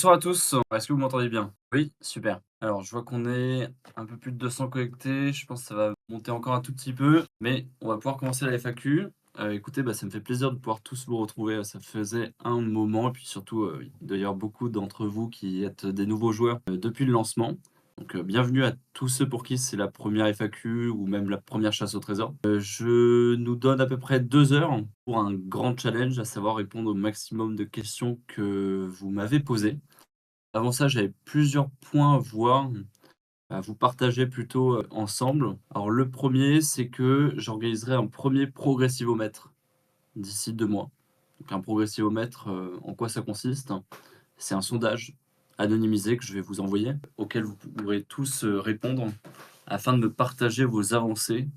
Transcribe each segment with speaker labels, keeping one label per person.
Speaker 1: Bonsoir à tous, est-ce que vous m'entendez bien? Oui, super. Alors je vois qu'on est un peu plus de 200 connectés, je pense que ça va monter encore un tout petit peu, mais on va pouvoir commencer la FAQ. Écoutez, ça me fait plaisir de pouvoir tous vous retrouver, ça faisait un moment et puis surtout, il doit y avoir beaucoup d'entre vous qui êtes des nouveaux joueurs, depuis le lancement. Donc, bienvenue à tous ceux pour qui c'est la première FAQ ou même la première chasse au trésor. Je nous donne à peu près 2 heures pour un grand challenge, à savoir répondre au maximum de questions que vous m'avez posées. Avant ça, j'avais plusieurs points à vous partager plutôt, ensemble. Alors le premier, c'est que j'organiserai un premier progressivomètre d'ici 2 mois. Donc un progressivomètre, en quoi ça consiste? C'est un sondage anonymisé que je vais vous envoyer, auquel vous pourrez tous, répondre afin de me partager vos avancées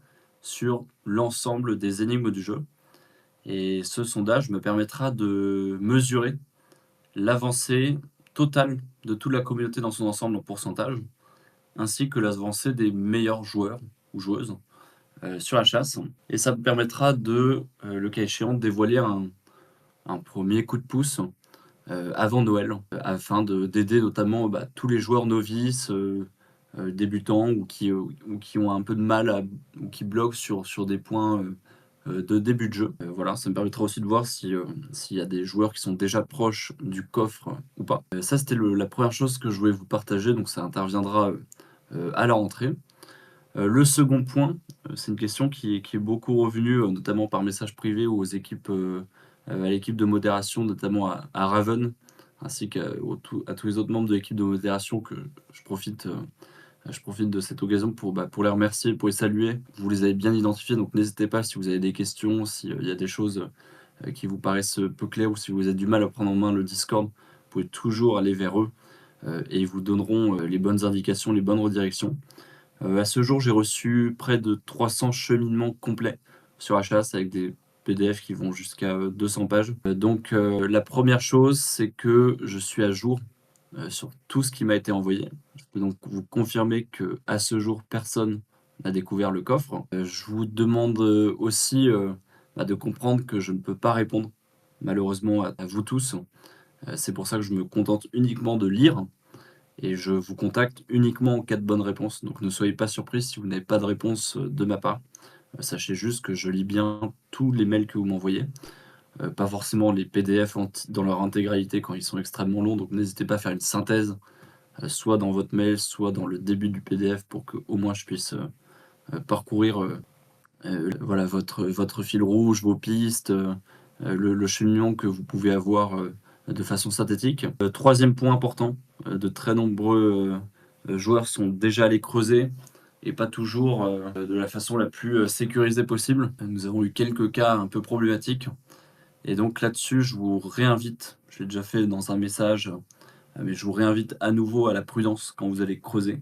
Speaker 1: sur l'ensemble des énigmes du jeu et ce sondage me permettra de mesurer l'avancée totale de toute la communauté dans son ensemble en pourcentage, ainsi que l'avancée des meilleurs joueurs ou joueuses, sur la chasse et ça me permettra de, le cas échéant, dévoiler un 1 coup de pouce, avant Noël, afin d'aider notamment, tous les joueurs novices, débutants ou qui ont un peu de mal à ou qui bloquent sur des points, de début de jeu. Voilà, ça me permettra aussi de voir si, s'il y a des joueurs qui sont déjà proches du coffre ou pas. Ça, c'était le la première chose que je voulais vous partager, donc ça interviendra, à la rentrée. Le second point, c'est une question qui est beaucoup revenue, notamment par message privé aux équipes, à l'équipe de modération, notamment à Raven, ainsi à tous les autres membres de l'équipe de modération que je profite, je profite de cette occasion pour les remercier, pour les saluer. Vous les avez bien identifiés, donc n'hésitez pas si vous avez des questions, s'il y a des choses, qui vous paraissent, peu claires ou si vous avez du mal à prendre en main le Discord, vous pouvez toujours aller vers eux, et ils vous donneront, les bonnes indications, les bonnes redirections. À ce jour, j'ai reçu près de 300 cheminements complets sur HAS avec des PDF qui vont jusqu'à, 200 pages. La première chose, c'est que je suis à jour, sur tout ce qui m'a été envoyé. Je peux donc vous confirmer qu'à ce jour, personne n'a découvert le coffre. Je vous demande, aussi, de comprendre que je ne peux pas répondre malheureusement à vous tous. C'est pour ça que je me contente uniquement de lire et je vous contacte uniquement en cas de bonne réponse. Donc ne soyez pas surpris si vous n'avez pas de réponse, de ma part. Sachez juste que je lis bien tous les mails que vous m'envoyez, pas forcément les PDF dans leur intégralité quand ils sont extrêmement longs, donc n'hésitez pas à faire une synthèse, soit dans votre mail, soit dans le début du PDF pour qu'au moins je puisse, parcourir, voilà votre fil rouge, vos pistes, le cheminement que vous pouvez avoir, de façon synthétique. 3e point important, de très nombreux, joueurs sont déjà allés creuser et pas toujours, de la façon la plus, sécurisée possible. Nous avons eu quelques cas un peu problématiques et donc là-dessus, je vous réinvite, je l'ai déjà fait dans un message, mais je vous réinvite à nouveau à la prudence quand vous allez creuser.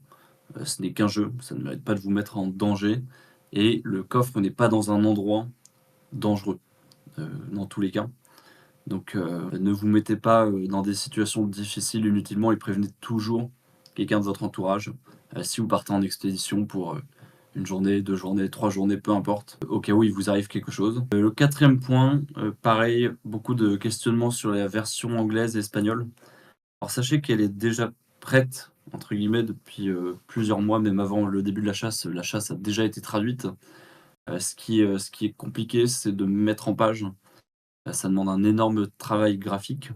Speaker 1: Ce n'est qu'un jeu, ça ne mérite pas de vous mettre en danger et le coffre n'est pas dans un endroit dangereux, dans tous les cas. Donc, ne vous mettez pas, dans des situations difficiles inutilement et prévenez toujours quelqu'un de votre entourage, si vous partez en expédition pour, 1 journée, 2 journées, 3 journées, peu importe, au cas où il vous arrive quelque chose. Le 4e point, pareil, beaucoup de questionnements sur la version anglaise et espagnole. Alors sachez qu'elle est déjà «prête» entre guillemets depuis, plusieurs mois, même avant le début de la chasse. La chasse a déjà été traduite. Ce qui est compliqué, c'est de mettre en page. Ça demande un énorme travail graphique,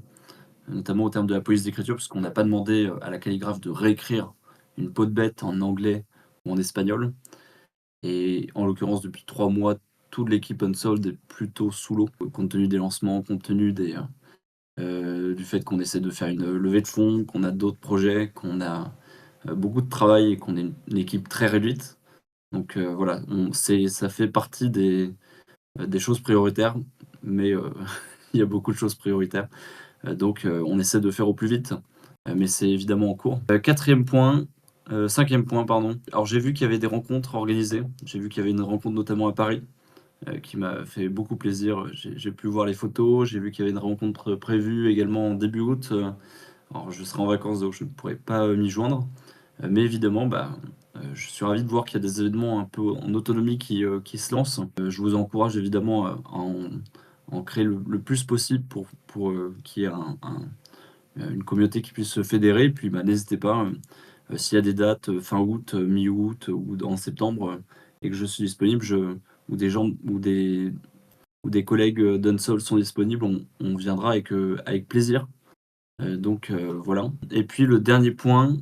Speaker 1: notamment au terme de la police d'écriture, puisqu'on n'a pas demandé, à la calligraphe de réécrire une peau de bête en anglais ou en espagnol et en l'occurrence depuis 3 mois, toute l'équipe Unsolved est plutôt sous l'eau, compte tenu des lancements, compte tenu du fait qu'on essaie de faire une levée de fonds, qu'on a d'autres projets, qu'on a, beaucoup de travail et qu'on est une équipe très réduite. Donc, voilà, ça fait partie des choses prioritaires, mais, il y a beaucoup de choses prioritaires. On essaie de faire au plus vite, mais c'est évidemment en cours. 4e point, 5e point pardon. Alors j'ai vu qu'il y avait des rencontres organisées. J'ai vu qu'il y avait une rencontre notamment à Paris, qui m'a fait beaucoup plaisir. J'ai pu voir les photos, j'ai vu qu'il y avait une rencontre prévue également en début août, alors je serai en vacances donc je ne pourrai pas, m'y joindre, mais évidemment, je suis ravi de voir qu'il y a des événements un peu en autonomie qui se lancent. Je vous encourage évidemment, à en créer le plus possible pour qu'il y ait une communauté qui puisse se fédérer. Et puis, bah, n'hésitez pas, s'il y a des dates, fin août, mi-août ou en septembre, et que je suis disponible, ou des gens ou des collègues, d'Unsol sont disponibles, on viendra avec plaisir. Donc voilà. Et puis le dernier point,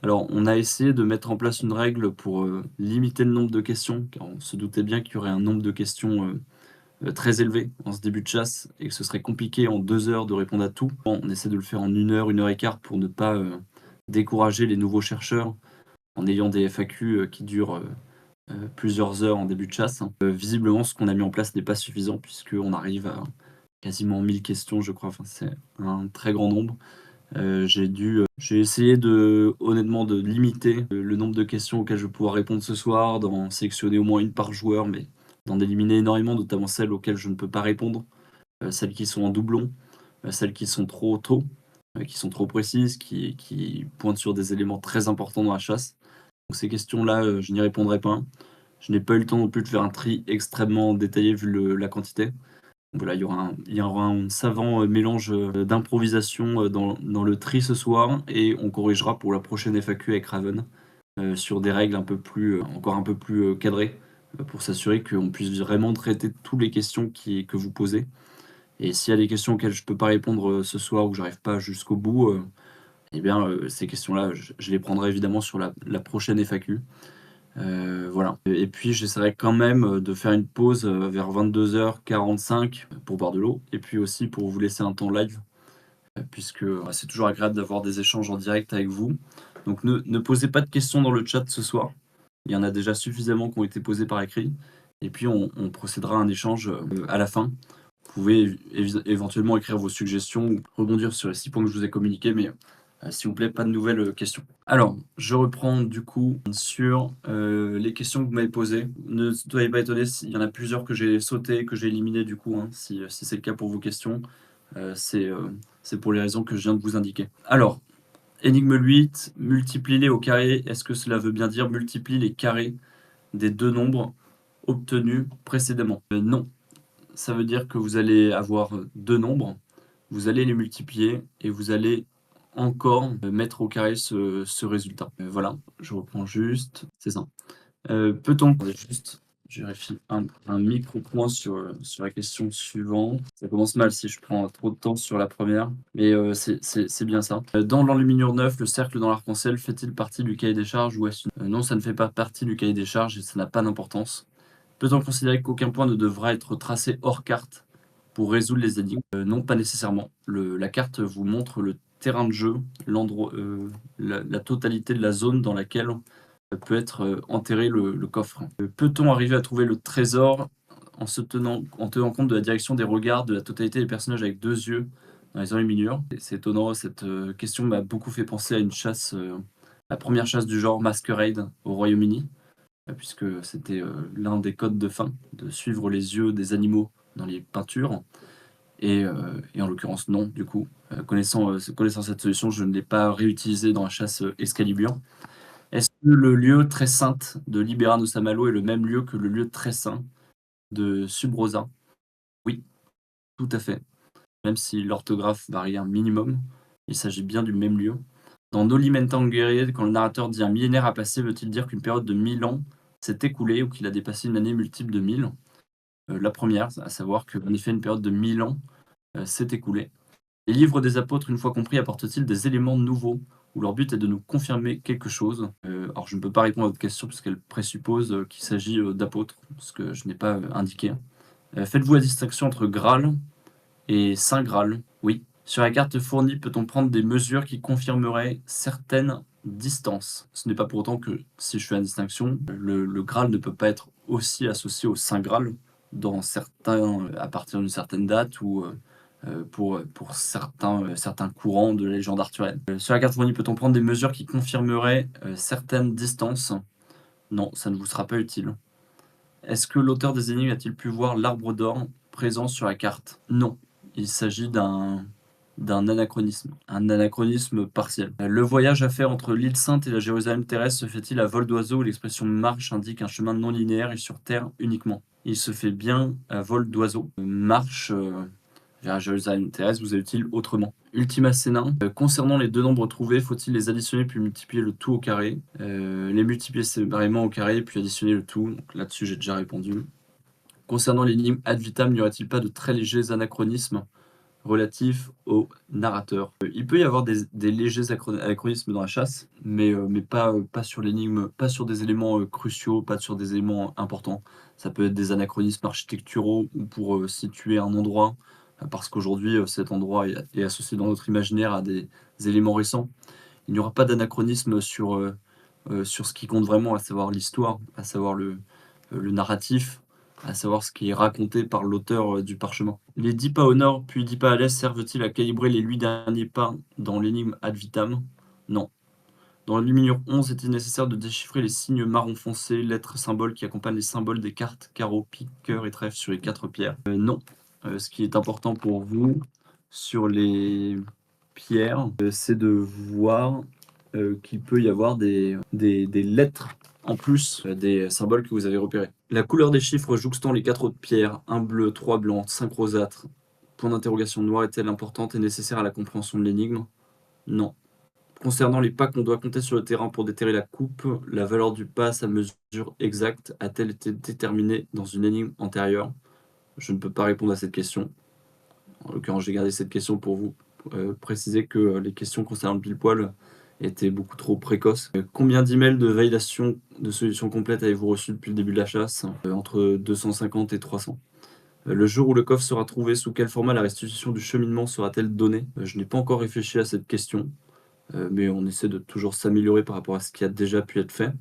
Speaker 1: alors on a essayé de mettre en place une règle pour, limiter le nombre de questions, car on se doutait bien qu'il y aurait un nombre de questions, très élevé en ce début de chasse et que ce serait compliqué en 2 heures de répondre à tout. Bon, on essaie de le faire en 1 heure et quart pour ne pas, décourager les nouveaux chercheurs en ayant des FAQ, qui durent, plusieurs heures en début de chasse. Visiblement, ce qu'on a mis en place n'est pas suffisant puisqu'on arrive à quasiment 1000 questions, je crois. Enfin, c'est un très grand nombre. J'ai essayé honnêtement de limiter le nombre de questions auxquelles je vais pouvoir répondre ce soir, d'en sélectionner au moins une par joueur, mais d'en éliminer énormément, notamment celles auxquelles je ne peux pas répondre, celles qui sont en doublon, celles qui sont trop tôt, qui sont trop précises, qui pointent sur des éléments très importants dans la chasse. Donc ces questions-là, je n'y répondrai pas. Je n'ai pas eu le temps non plus de faire un tri extrêmement détaillé vu la quantité. Voilà, il y aura un savant, mélange, d'improvisation, dans le tri ce soir, et on corrigera pour la prochaine FAQ avec Raven, sur des règles un peu plus, encore un peu plus, cadrées, pour s'assurer qu'on puisse vraiment traiter toutes les questions que vous posez. Et s'il y a des questions auxquelles je peux pas répondre, ce soir ou que j'arrive pas jusqu'au bout, eh bien, ces questions-là, je les prendrai évidemment sur la prochaine FAQ. Voilà, et puis j'essaierai quand même, de faire une pause, vers 22h45 pour boire de l'eau et puis aussi pour vous laisser un temps live, puisque, bah, c'est toujours agréable d'avoir des échanges en direct avec vous. Donc ne posez pas de questions dans le chat ce soir. Il y en a déjà suffisamment qui ont été posées par écrit, et puis on procédera à un échange, à la fin. Vous pouvez éventuellement écrire vos suggestions ou rebondir sur les 6 points que je vous ai communiqués, mais s'il vous plaît, pas de nouvelles, questions. Alors, je reprends du coup sur, les questions que vous m'avez posées. Ne soyez pas étonnés s'il y en a plusieurs que j'ai sautées, que j'ai éliminées du coup, hein, si c'est le cas pour vos questions. C'est pour les raisons que je viens de vous indiquer. Alors, énigme 8, multiplie-les au carré. Est-ce que cela veut bien dire multiplie les carrés des 2 nombres obtenus précédemment? Non. Ça veut dire que vous allez avoir, 2 nombres, vous allez les multiplier et vous allez encore, mettre au carré ce résultat. Voilà, je reprends juste, c'est ça. Peut-on attendez juste, je vérifie un micro point sur la question suivante. Ça commence mal si je prends trop de temps sur la première, mais c'est bien ça. Dans l'enluminure 9, le cercle dans l'arc-en-ciel fait-il partie du cahier des charges ou est-ce non, ça ne fait pas partie du cahier des charges et ça n'a pas d'importance. Peut-on considérer qu'aucun point ne devra être tracé hors carte pour résoudre les énigmes? Non, pas nécessairement. La carte vous montre le terrain de jeu, l'endroit, la totalité de la zone dans laquelle peut être, enterré le coffre. Peut-on arriver à trouver le trésor en tenant compte de la direction des regards de la totalité des personnages avec 2 yeux dans les enluminures? C'est étonnant, cette, question m'a beaucoup fait penser à une chasse, la première chasse du genre Masquerade au Royaume-Uni, puisque c'était, l'un des codes de fin, de suivre les yeux des animaux dans les peintures. Et en l'occurrence, non, du coup. Connaissant cette solution, je ne l'ai pas réutilisée dans la chasse, Excalibur. Est-ce que le lieu très saint de Libera no Samalo est le même lieu que le lieu très saint de Subrosa? Oui, tout à fait. Même si l'orthographe varie un minimum, il s'agit bien du même lieu. Dans Noli Me Tangere, quand le narrateur dit un millénaire a passé, veut-il dire qu'une période de 1000 ans s'est écoulée ou qu'il a dépassé une année multiple de 1000? La première, à savoir qu'en effet, une période de 1000 ans s'est écoulée. Les livres des apôtres, une fois compris, apportent-ils des éléments nouveaux où leur but est de nous confirmer quelque chose? Alors je ne peux pas répondre à votre question puisqu'elle présuppose, qu'il s'agit, d'apôtres, ce que je n'ai pas, indiqué. Faites-vous la distinction entre Graal et Saint Graal? Oui. Sur la carte fournie, peut-on prendre des mesures qui confirmeraient certaines distances? Ce n'est pas pour autant que, si je fais la distinction, le Graal ne peut pas être aussi associé au Saint Graal à partir d'une certaine date ou pour certains courants de la légende arthurienne. Sur la carte fournie, peut-on prendre des mesures qui confirmeraient certaines distances? Non, ça ne vous sera pas utile. Est-ce que l'auteur des énigmes a-t-il pu voir l'arbre d'or présent sur la carte? Non, il s'agit d'un anachronisme, un anachronisme partiel. Le voyage à faire entre l'île Sainte et la Jérusalem terrestre se fait-il à vol d'oiseau où l'expression marche indique un chemin non linéaire et sur terre uniquement? Il se fait bien à vol d'oiseau. Marche vers Jérusalem terrestre vous est utile autrement. Ultima Cena. Concernant les deux nombres trouvés, faut-il les additionner puis multiplier le tout au carré? Les multiplier séparément au carré puis additionner le tout. Donc là-dessus, j'ai déjà répondu. Concernant l'énigme ad vitam, n'y aurait-il pas de très légers anachronismes relatifs au narrateur? Il peut y avoir des légers anachronismes dans la chasse, mais pas sur l'énigme, pas sur des éléments cruciaux, pas sur des éléments importants. Ça peut être des anachronismes architecturaux ou pour situer un endroit, parce qu'aujourd'hui cet endroit est associé dans notre imaginaire à des éléments récents. Il n'y aura pas d'anachronisme sur ce qui compte vraiment, à savoir l'histoire, à savoir le narratif, à savoir ce qui est raconté par l'auteur du parchemin. Les 10 pas au nord puis 10 pas à l'est servent-ils à calibrer les 8 derniers pas dans l'énigme ad vitam? Non. Dans l'enluminure 11, est-il nécessaire de déchiffrer les signes marron foncé, lettres, symboles qui accompagnent les symboles des cartes, carreaux, pique, cœur et trèfle sur les 4 pierres? Non. Ce qui est important pour vous sur les pierres, c'est de voir qu'il peut y avoir des lettres en plus des symboles que vous avez repérés. La couleur des chiffres jouxtant les 4 autres pierres, 1 bleu, 3 blancs, 5 rosâtres, point d'interrogation noir, est-elle importante et nécessaire à la compréhension de l'énigme? Non. Concernant les pas qu'on doit compter sur le terrain pour déterrer la coupe, la valeur du pas, sa mesure exacte, a-t-elle été déterminée dans une énigme antérieure? Je ne peux pas répondre à cette question. En l'occurrence, j'ai gardé cette question pour vous préciser que les questions concernant le pile-poil étaient beaucoup trop précoces. Combien d'emails de validation de solution complète avez-vous reçu depuis le début de la chasse? Entre 250 et 300. Le jour où le coffre sera trouvé, sous quel format la restitution du cheminement sera-t-elle donnée? Je n'ai pas encore réfléchi à cette question, mais on essaie de toujours s'améliorer par rapport à ce qui a déjà pu être fait.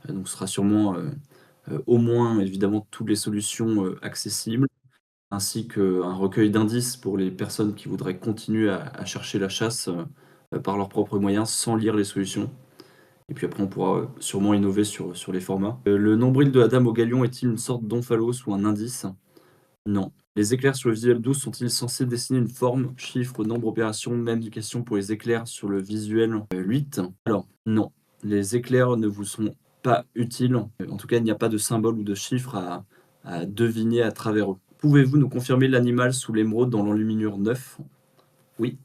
Speaker 1: Donc ce sera sûrement au moins, évidemment, toutes les solutions accessibles, ainsi qu'un recueil d'indices pour les personnes qui voudraient continuer à chercher la chasse par leurs propres moyens sans lire les solutions. Et puis après, on pourra sûrement innover sur les formats. Le nombril de la dame au galion est-il une sorte d'omphalos ou un indice? Non. Les éclairs sur le visuel 12 sont-ils censés dessiner une forme, chiffre, nombre, opération? Même question pour les éclairs sur le visuel 8. Alors, non. Les éclairs ne vous sont pas utiles. En tout cas, il n'y a pas de symbole ou de chiffre à deviner à travers eux. Pouvez-vous nous confirmer l'animal sous l'émeraude dans l'enluminure 9? Oui,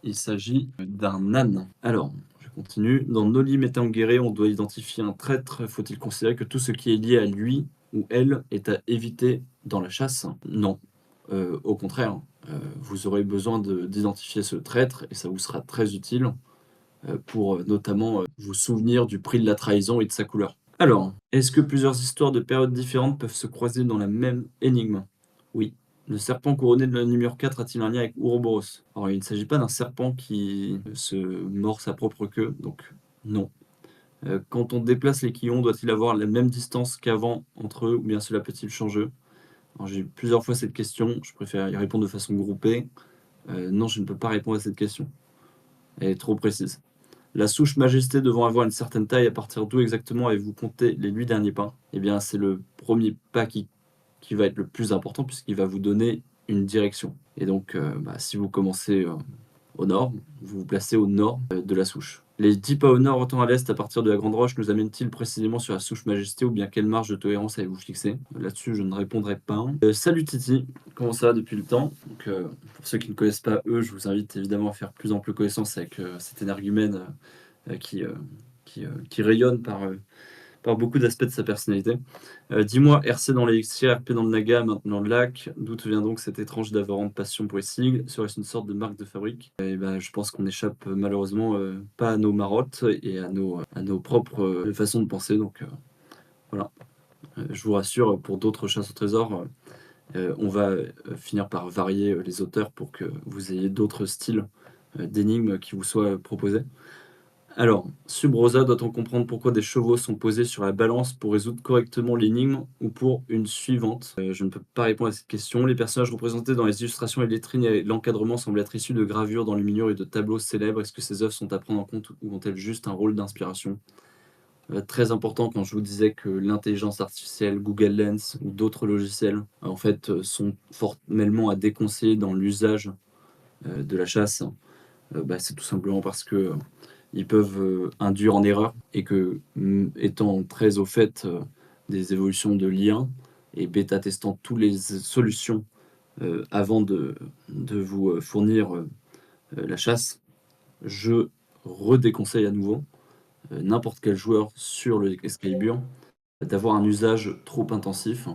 Speaker 1: il s'agit d'un âne. Alors, je continue. Dans Noli Me Tangere, on doit identifier un traître. Faut-il considérer que tout ce qui est lié à lui ou elle est à éviter dans la chasse? Non. Au contraire, vous aurez besoin d'identifier ce traître et ça vous sera très utile pour notamment vous souvenir du prix de la trahison et de sa couleur. Alors, est-ce que plusieurs histoires de périodes différentes peuvent se croiser dans la même énigme? Oui. Le serpent couronné de la numéro 4 a-t-il un lien avec Ouroboros? Alors, il ne s'agit pas d'un serpent qui se mord sa propre queue, donc non. Quand on déplace les quillons, doit-il avoir la même distance qu'avant entre eux ou bien cela peut-il changer? Alors, j'ai eu plusieurs fois cette question, je préfère y répondre de façon groupée. Non, je ne peux pas répondre à cette question. Elle est trop précise. La souche majesté devant avoir une certaine taille, à partir d'où exactement avez-vous compté les 8 derniers pas? Eh bien, c'est le premier pas qui va être le plus important puisqu'il va vous donner une direction. Et donc, si vous commencez au nord, vous vous placez au nord de la souche. Les 10 pas au nord, autant à l'est, à partir de la Grande Roche, nous amènent-ils précisément sur la souche majesté ou bien quelle marge de tolérance avez-vous fixé? Là-dessus, je ne répondrai pas. Salut Titi, comment ça va depuis le temps? Donc, pour ceux qui ne connaissent pas eux, je vous invite évidemment à faire plus ample connaissance avec cet énergumène qui rayonne par beaucoup d'aspects de sa personnalité. Dis-moi, RC dans l'élixir, RP dans le Naga, maintenant le lac, d'où te vient donc cette étrange d'avorante passion pour les sigles? Serait-ce une sorte de marque de fabrique? Et je pense qu'on échappe malheureusement pas à nos marottes et à nos propres façons de penser. Donc voilà, je vous rassure, pour d'autres chasses au trésor, on va finir par varier les auteurs pour que vous ayez d'autres styles d'énigmes qui vous soient proposés. Alors, Sub-Rosa, doit-on comprendre pourquoi des chevaux sont posés sur la balance pour résoudre correctement l'énigme ou pour une suivante? Je ne peux pas répondre à cette question. Les personnages représentés dans les illustrations et lettrines et l'encadrement semblent être issus de gravures dans l'enluminure et de tableaux célèbres. Est-ce que ces œuvres sont à prendre en compte ou ont-elles juste un rôle d'inspiration? Très important quand je vous disais que l'intelligence artificielle, Google Lens ou d'autres logiciels, en fait, sont formellement à déconseiller dans l'usage de la chasse. C'est tout simplement parce que ils peuvent induire en erreur et que, étant très au fait des évolutions de l'IA et bêta-testant toutes les solutions avant de vous fournir La chasse, je redéconseille à nouveau, n'importe quel joueur sur le Excalibur d'avoir un usage trop intensif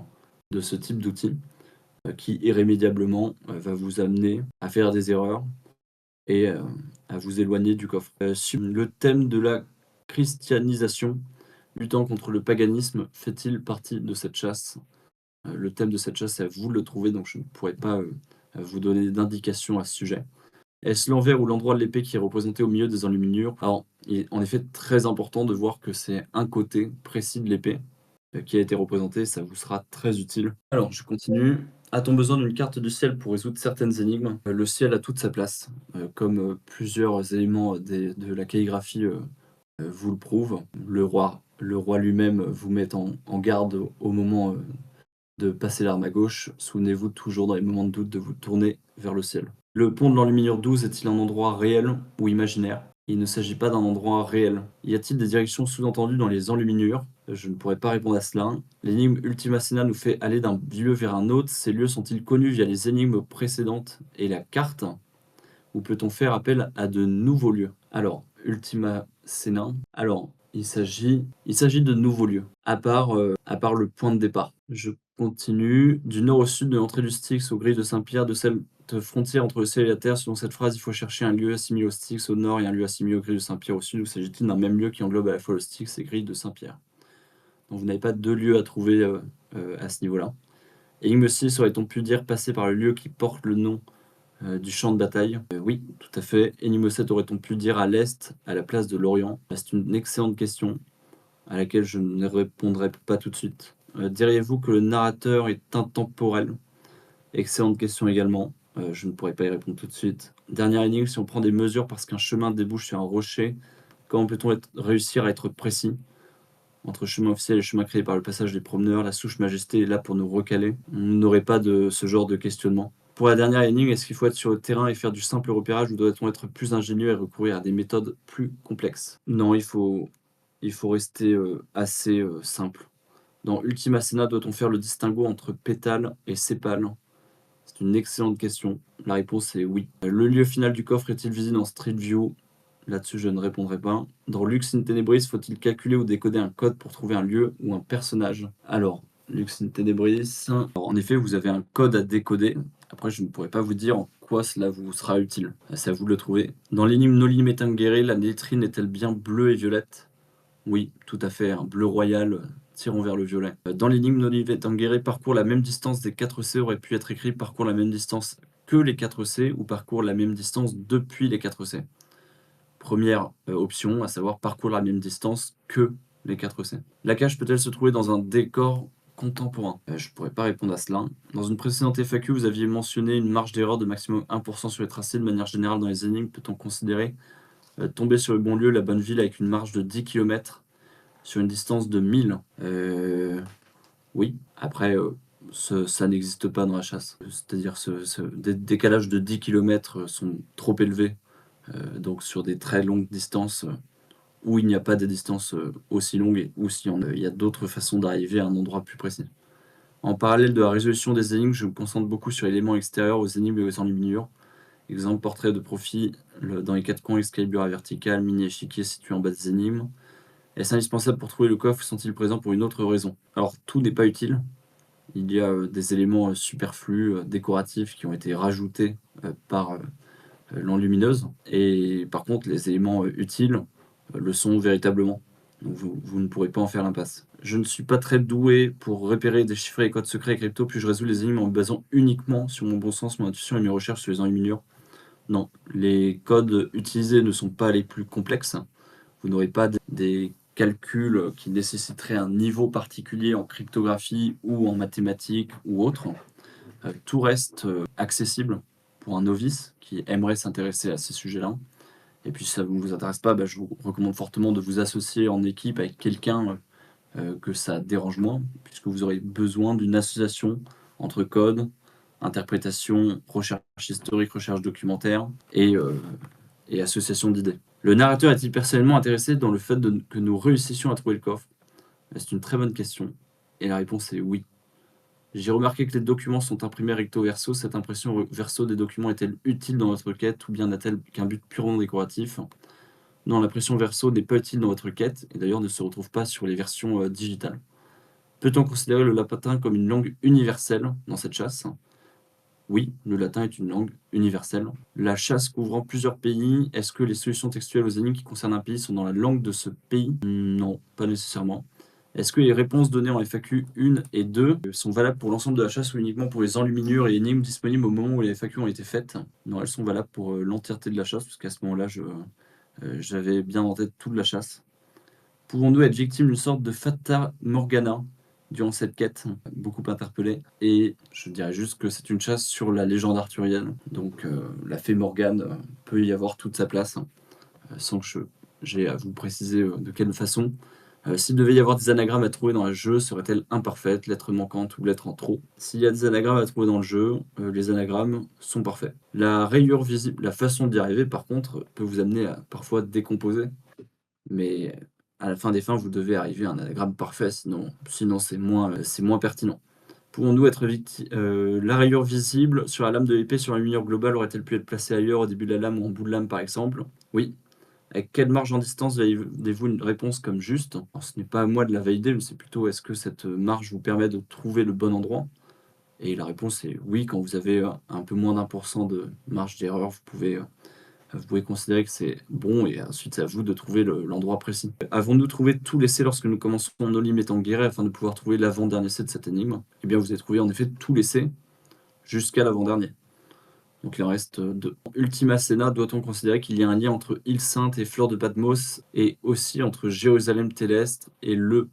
Speaker 1: de ce type d'outil, qui irrémédiablement, va vous amener à faire des erreurs et à vous éloigner du coffre. Sur le thème de la christianisation, luttant contre le paganisme, fait-il partie de cette chasse? Le thème de cette chasse, c'est à vous de le trouver, donc je ne pourrais pas, vous donner d'indications à ce sujet. Est-ce l'envers ou l'endroit de l'épée qui est représenté au milieu des enluminures? Alors, il est en effet très important de voir que c'est un côté précis de l'épée, qui a été représenté, ça vous sera très utile. Alors, je continue. A-t-on besoin d'une carte du ciel pour résoudre certaines énigmes? Le ciel a toute sa place, comme, plusieurs éléments de la calligraphie, vous le prouvent. Le roi lui-même vous met en garde au moment, de passer l'arme à gauche. Souvenez-vous toujours dans les moments de doute de vous tourner vers le ciel. Le pont de l'enluminure 12 est-il un endroit réel ou imaginaire? Il ne s'agit pas d'un endroit réel. Y a-t-il des directions sous-entendues dans les enluminures? Je ne pourrais pas répondre à cela. L'énigme Ultima Sena nous fait aller d'un lieu vers un autre. Ces lieux sont-ils connus via les énigmes précédentes et la carte? Ou peut-on faire appel à de nouveaux lieux? Alors, Ultima Sena. Alors, il s'agit de nouveaux lieux, à part le point de départ. Je continue. Du nord au sud de l'entrée du Styx aux grilles de Saint-Pierre, de celle de frontière entre le ciel et la terre, selon cette phrase, il faut chercher un lieu assimilé au Styx au nord et un lieu assimilé aux grilles de Saint-Pierre au sud, ou s'agit-il d'un même lieu qui englobe à la fois le Styx et les grilles de Saint-Pierre? Donc vous n'avez pas deux lieux à trouver à ce niveau-là. Énigme 6, aurait-on pu dire passer par le lieu qui porte le nom du champ de bataille? Oui, tout à fait. Énigme 7, aurait-on pu dire à l'est, à la place de l'Orient? C'est une excellente question à laquelle je ne répondrai pas tout de suite. Diriez-vous que le narrateur est intemporel? Excellente question également. Je ne pourrais pas y répondre tout de suite. Dernière énigme, si on prend des mesures parce qu'un chemin débouche sur un rocher, comment peut-on réussir à être précis? Entre chemin officiel et chemin créé par le passage des promeneurs, la souche majesté est là pour nous recaler. On n'aurait pas de ce genre de questionnement. Pour la dernière énigme, est-ce qu'il faut être sur le terrain et faire du simple repérage ou doit-on être plus ingénieux et recourir à des méthodes plus complexes? Non, il faut rester assez simple. Dans Ultima Sena, doit-on faire le distinguo entre pétale et sépale? C'est une excellente question. La réponse est oui. Le lieu final du coffre est-il visible dans Street View? Là-dessus, je ne répondrai pas. Dans Lux in Tenebris, faut-il calculer ou décoder un code pour trouver un lieu ou un personnage? Alors, Lux in Tenebris, alors, en effet, vous avez un code à décoder. Après, je ne pourrais pas vous dire en quoi cela vous sera utile. C'est à vous de le trouver. Dans l'énigme Noli Me Tangere, la lettrine est-elle bien bleue et violette? Oui, tout à fait, un bleu royal tirant vers le violet. Dans l'énigme Noli Me Tangere, parcourt la même distance des 4 C aurait pu être écrit parcourt la même distance que les 4 C ou parcourt la même distance depuis les 4 C. Première option, à savoir parcourt la même distance que les 4 C. La cache peut-elle se trouver dans un décor contemporain? Je ne pourrais pas répondre à cela. Dans une précédente FAQ, vous aviez mentionné une marge d'erreur de maximum 1% sur les tracés. De manière générale, dans les énigmes, peut-on considérer tomber sur le bon lieu, la bonne ville, avec une marge de 10 km sur une distance de 1000? Oui. Après, ça n'existe pas dans la chasse. C'est-à-dire des décalages de 10 km sont trop élevés. Donc sur des très longues distances où il n'y a pas des distances aussi longues et où il y a d'autres façons d'arriver à un endroit plus précis. En parallèle de la résolution des énigmes, je me concentre beaucoup sur les éléments extérieurs aux énigmes et aux enluminures. Exemple, portrait de profil dans les 4 coins, Excalibur à vertical, mini échiquier situé en bas des énigmes. Est-ce indispensable pour trouver le coffre? Sont-ils présents pour une autre raison? Alors, tout n'est pas utile. Il y a des éléments superflus, décoratifs, qui ont été rajoutés par l'enlumineuse. Et par contre, les éléments utiles le sont véritablement. Donc vous ne pourrez pas en faire l'impasse. Je ne suis pas très doué pour repérer, déchiffrer les codes secrets et crypto, puis je résous les énigmes en me basant uniquement sur mon bon sens, mon intuition et mes recherches sur les enluminures. Non, les codes utilisés ne sont pas les plus complexes. Vous n'aurez pas des calculs qui nécessiteraient un niveau particulier en cryptographie ou en mathématiques ou autre. Tout reste accessible pour un novice qui aimerait s'intéresser à ces sujets-là. Et puis si ça ne vous intéresse pas, je vous recommande fortement de vous associer en équipe avec quelqu'un que ça dérange moins, puisque vous aurez besoin d'une association entre code, interprétation, recherche historique, recherche documentaire et association d'idées. Le narrateur est-il personnellement intéressé dans le fait que nous réussissions à trouver le coffre? C'est une très bonne question, et la réponse est oui. J'ai remarqué que les documents sont imprimés recto verso. Cette impression verso des documents est-elle utile dans votre quête ou bien n'a-t-elle qu'un but purement décoratif? Non, l'impression verso n'est pas utile dans votre quête et d'ailleurs ne se retrouve pas sur les versions digitales. Peut-on considérer le latin comme une langue universelle dans cette chasse? Oui, le latin est une langue universelle. La chasse couvrant plusieurs pays, est-ce que les solutions textuelles aux énigmes qui concernent un pays sont dans la langue de ce pays? Non, pas nécessairement. Est-ce que les réponses données en FAQ 1 et 2 sont valables pour l'ensemble de la chasse ou uniquement pour les enluminures et énigmes disponibles au moment où les FAQ ont été faites? Non, elles sont valables pour l'entièreté de la chasse, parce qu'à ce moment-là, j'avais bien en tête toute la chasse. Pouvons-nous être victimes d'une sorte de Fata Morgana durant cette quête? Beaucoup interpellé. Et je dirais juste que c'est une chasse sur la légende arthurienne. Donc la fée Morgane peut y avoir toute sa place, sans que j'ai à vous préciser de quelle façon. S'il devait y avoir des anagrammes à trouver dans le jeu, seraient-elles imparfaites, lettres manquantes ou lettres en trop? S'il y a des anagrammes à trouver dans le jeu, les anagrammes sont parfaits. La rayure visible, la façon d'y arriver, par contre, peut vous amener à parfois décomposer. Mais à la fin des fins, vous devez arriver à un anagramme parfait, sinon c'est moins pertinent. Pouvons-nous être victimes la rayure visible sur la lame de l'épée sur la lumière globale aurait-elle pu être placée ailleurs au début de la lame ou en bout de lame par exemple? Oui. Avec quelle marge en distance validez-vous une réponse comme juste? Alors, ce n'est pas à moi de la valider, mais c'est plutôt est-ce que cette marge vous permet de trouver le bon endroit? Et la réponse est oui, quand vous avez un peu moins d'1% de marge d'erreur, vous pouvez considérer que c'est bon et ensuite c'est à vous de trouver l'endroit précis. Avons-nous trouvé tous les C lorsque nous commençons nos limites en guéret afin de pouvoir trouver l'avant-dernier C de cette énigme? Eh bien, vous avez trouvé en effet tous les C jusqu'à l'avant-dernier. Donc il en reste deux. Ultima Sena, doit-on considérer qu'il y a un lien entre Île Sainte et Fleur de Patmos et aussi entre Jérusalem Télestre et le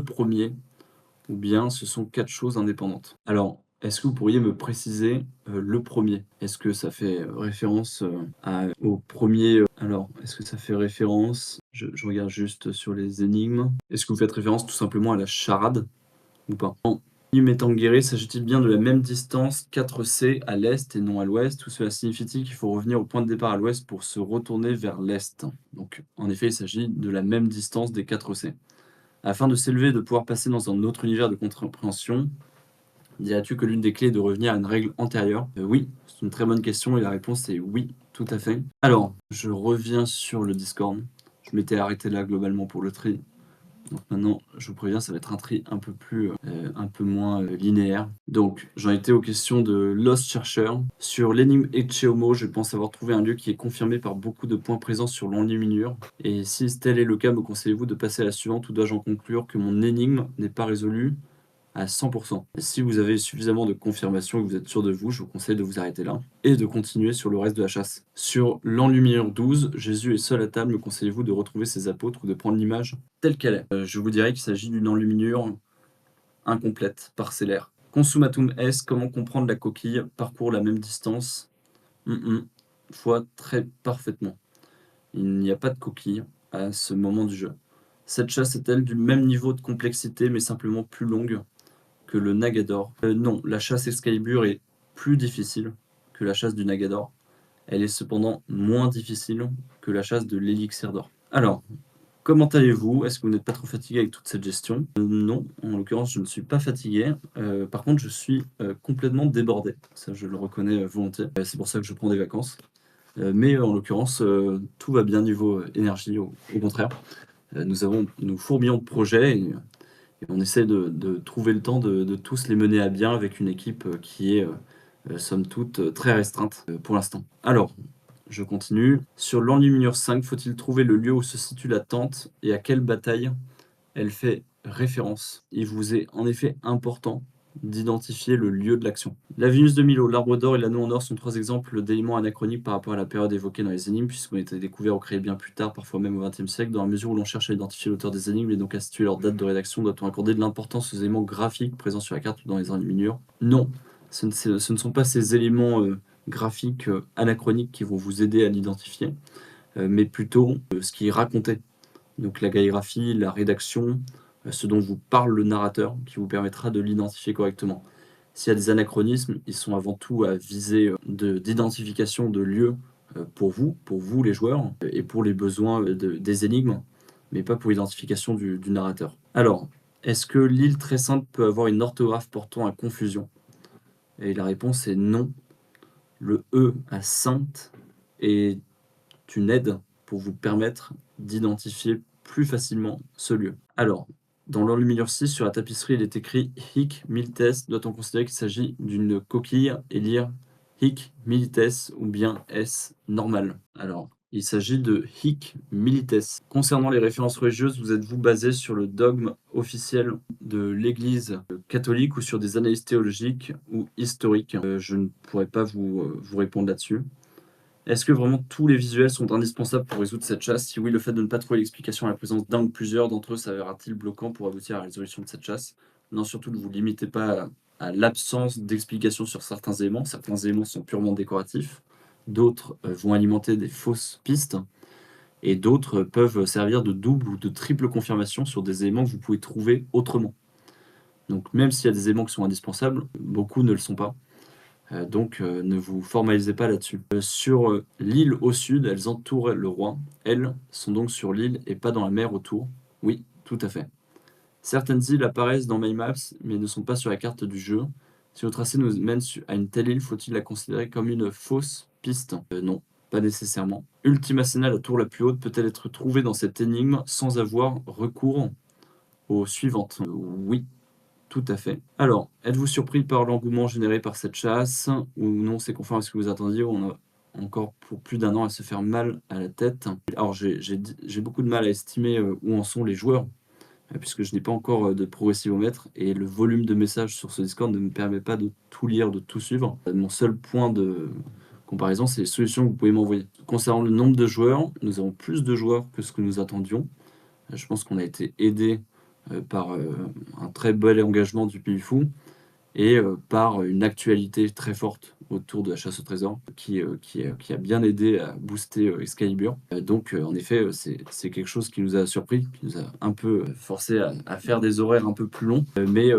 Speaker 1: premier, ou bien ce sont quatre choses indépendantes? Alors, est-ce que vous pourriez me préciser le premier? Est-ce que ça fait référence au premier alors, est-ce que ça fait référence je regarde juste sur les énigmes. Est-ce que vous faites référence tout simplement à la charade ou pas? En Metangere, s'agit-il bien de la même distance 4C à l'est et non à l'ouest? Ou cela signifie-t-il qu'il faut revenir au point de départ à l'ouest pour se retourner vers l'est? Donc, en effet, il s'agit de la même distance des 4C. Afin de s'élever et de pouvoir passer dans un autre univers de compréhension, dirais-tu que l'une des clés est de revenir à une règle antérieure? Oui, c'est une très bonne question et la réponse est oui, tout à fait. Alors, je reviens sur le Discord. Je m'étais arrêté là globalement pour le tri. Donc maintenant, je vous préviens, ça va être un tri un peu moins linéaire. Donc, j'en étais aux questions de Lost Chercher. Sur l'énigme Echeomo, je pense avoir trouvé un lieu qui est confirmé par beaucoup de points présents sur l'enluminure. Et si tel est le cas, me conseillez-vous de passer à la suivante ou dois-je en conclure que mon énigme n'est pas résolue à 100%? Si vous avez suffisamment de confirmation et que vous êtes sûr de vous, je vous conseille de vous arrêter là et de continuer sur le reste de la chasse. Sur l'enluminure 12, Jésus est seul à table, me conseillez-vous de retrouver ses apôtres ou de prendre l'image telle qu'elle est? Je vous dirais qu'il s'agit d'une enluminure incomplète, parcellaire. Consumatum est, comment comprendre la coquille parcourt la même distance? Fois très parfaitement. Il n'y a pas de coquille à ce moment du jeu. Cette chasse est-elle du même niveau de complexité mais simplement plus longue que le Nagador? Non, la chasse Excalibur est plus difficile que la chasse du Nagador. Elle est cependant moins difficile que la chasse de l'Élixir d'or. Alors, comment allez-vous? Est-ce que vous n'êtes pas trop fatigué avec toute cette gestion? Non, en l'occurrence, je ne suis pas fatigué. Par contre, je suis complètement débordé. Ça, je le reconnais volontiers. C'est pour ça que je prends des vacances. Mais en l'occurrence, tout va bien niveau énergie, au contraire. Nous fourmillons de projets et on essaie de trouver le temps de tous les mener à bien avec une équipe qui est, somme toute, très restreinte pour l'instant. Alors, je continue. Sur l'enluminure 5, faut-il trouver le lieu où se situe la tente et à quelle bataille elle fait référence? Il vous est en effet important d'identifier le lieu de l'action. La Vénus de Milo, l'arbre d'or et l'anneau en or sont trois exemples d'éléments anachroniques par rapport à la période évoquée dans les énigmes, puisqu'ils ont été découverts ou créés bien plus tard, parfois même au XXe siècle. Dans la mesure où l'on cherche à identifier l'auteur des énigmes et donc à situer leur date de rédaction, doit-on accorder de l'importance aux éléments graphiques présents sur la carte ou dans les enluminures? Non, ce ne sont pas ces éléments graphiques anachroniques qui vont vous aider à l'identifier, mais plutôt ce qui est raconté. Donc la gaïgraphie, la rédaction, ce dont vous parle le narrateur, qui vous permettra de l'identifier correctement. S'il y a des anachronismes, ils sont avant tout à viser d'identification de lieux pour vous les joueurs, et pour les besoins des énigmes, mais pas pour l'identification du narrateur. Alors, Est-ce que l'île très sainte peut avoir une orthographe portant à confusion? Et la réponse est non. Le E à sainte est une aide pour vous permettre d'identifier plus facilement ce lieu. Alors, dans l'enluminure 6, sur la tapisserie, il est écrit Hic Milites. Doit-on considérer qu'il s'agit d'une coquille et lire Hic Milites ou bien est-ce normal? Alors, il s'agit de Hic Milites. Concernant les références religieuses, vous êtes-vous basé sur le dogme officiel de l'Église catholique ou sur des analyses théologiques ou historiques? Je ne pourrais pas vous répondre là-dessus. Est-ce que vraiment tous les visuels sont indispensables pour résoudre cette chasse? Si oui, le fait de ne pas trouver l'explication à la présence d'un ou plusieurs d'entre eux s'avérera-t-il bloquant pour aboutir à la résolution de cette chasse? Non, surtout ne vous limitez pas à l'absence d'explication sur certains éléments. Certains éléments sont purement décoratifs, d'autres vont alimenter des fausses pistes, et d'autres peuvent servir de double ou de triple confirmation sur des éléments que vous pouvez trouver autrement. Donc même s'il y a des éléments qui sont indispensables, beaucoup ne le sont pas. Donc ne vous formalisez pas là-dessus. Sur l'île au sud, elles entourent le roi. Elles sont donc sur l'île et pas dans la mer autour. Oui, tout à fait. Certaines îles apparaissent dans My Maps, mais ne sont pas sur la carte du jeu. Si le tracé nous mène à une telle île, faut-il la considérer comme une fausse piste? Non, pas nécessairement. Ultima Sena, la tour la plus haute, peut-elle être trouvée dans cette énigme sans avoir recours aux suivantes? Oui, tout à fait. Alors, êtes-vous surpris par l'engouement généré par cette chasse ou non, c'est conforme à ce que vous attendiez, ou on a encore pour plus d'un an à se faire mal à la tête? Alors, j'ai beaucoup de mal à estimer où en sont les joueurs, puisque je n'ai pas encore de progressivomètre et le volume de messages sur ce Discord ne me permet pas de tout lire, de tout suivre. Mon seul point de comparaison, c'est les solutions que vous pouvez m'envoyer. Concernant le nombre de joueurs, nous avons plus de joueurs que ce que nous attendions. Je pense qu'on a été aidé par un très bel engagement du Pays Fou et par une actualité très forte autour de la chasse au trésor qui a bien aidé à booster Excalibur. Donc en effet, c'est quelque chose qui nous a surpris, qui nous a un peu forcé à faire des horaires un peu plus longs, mais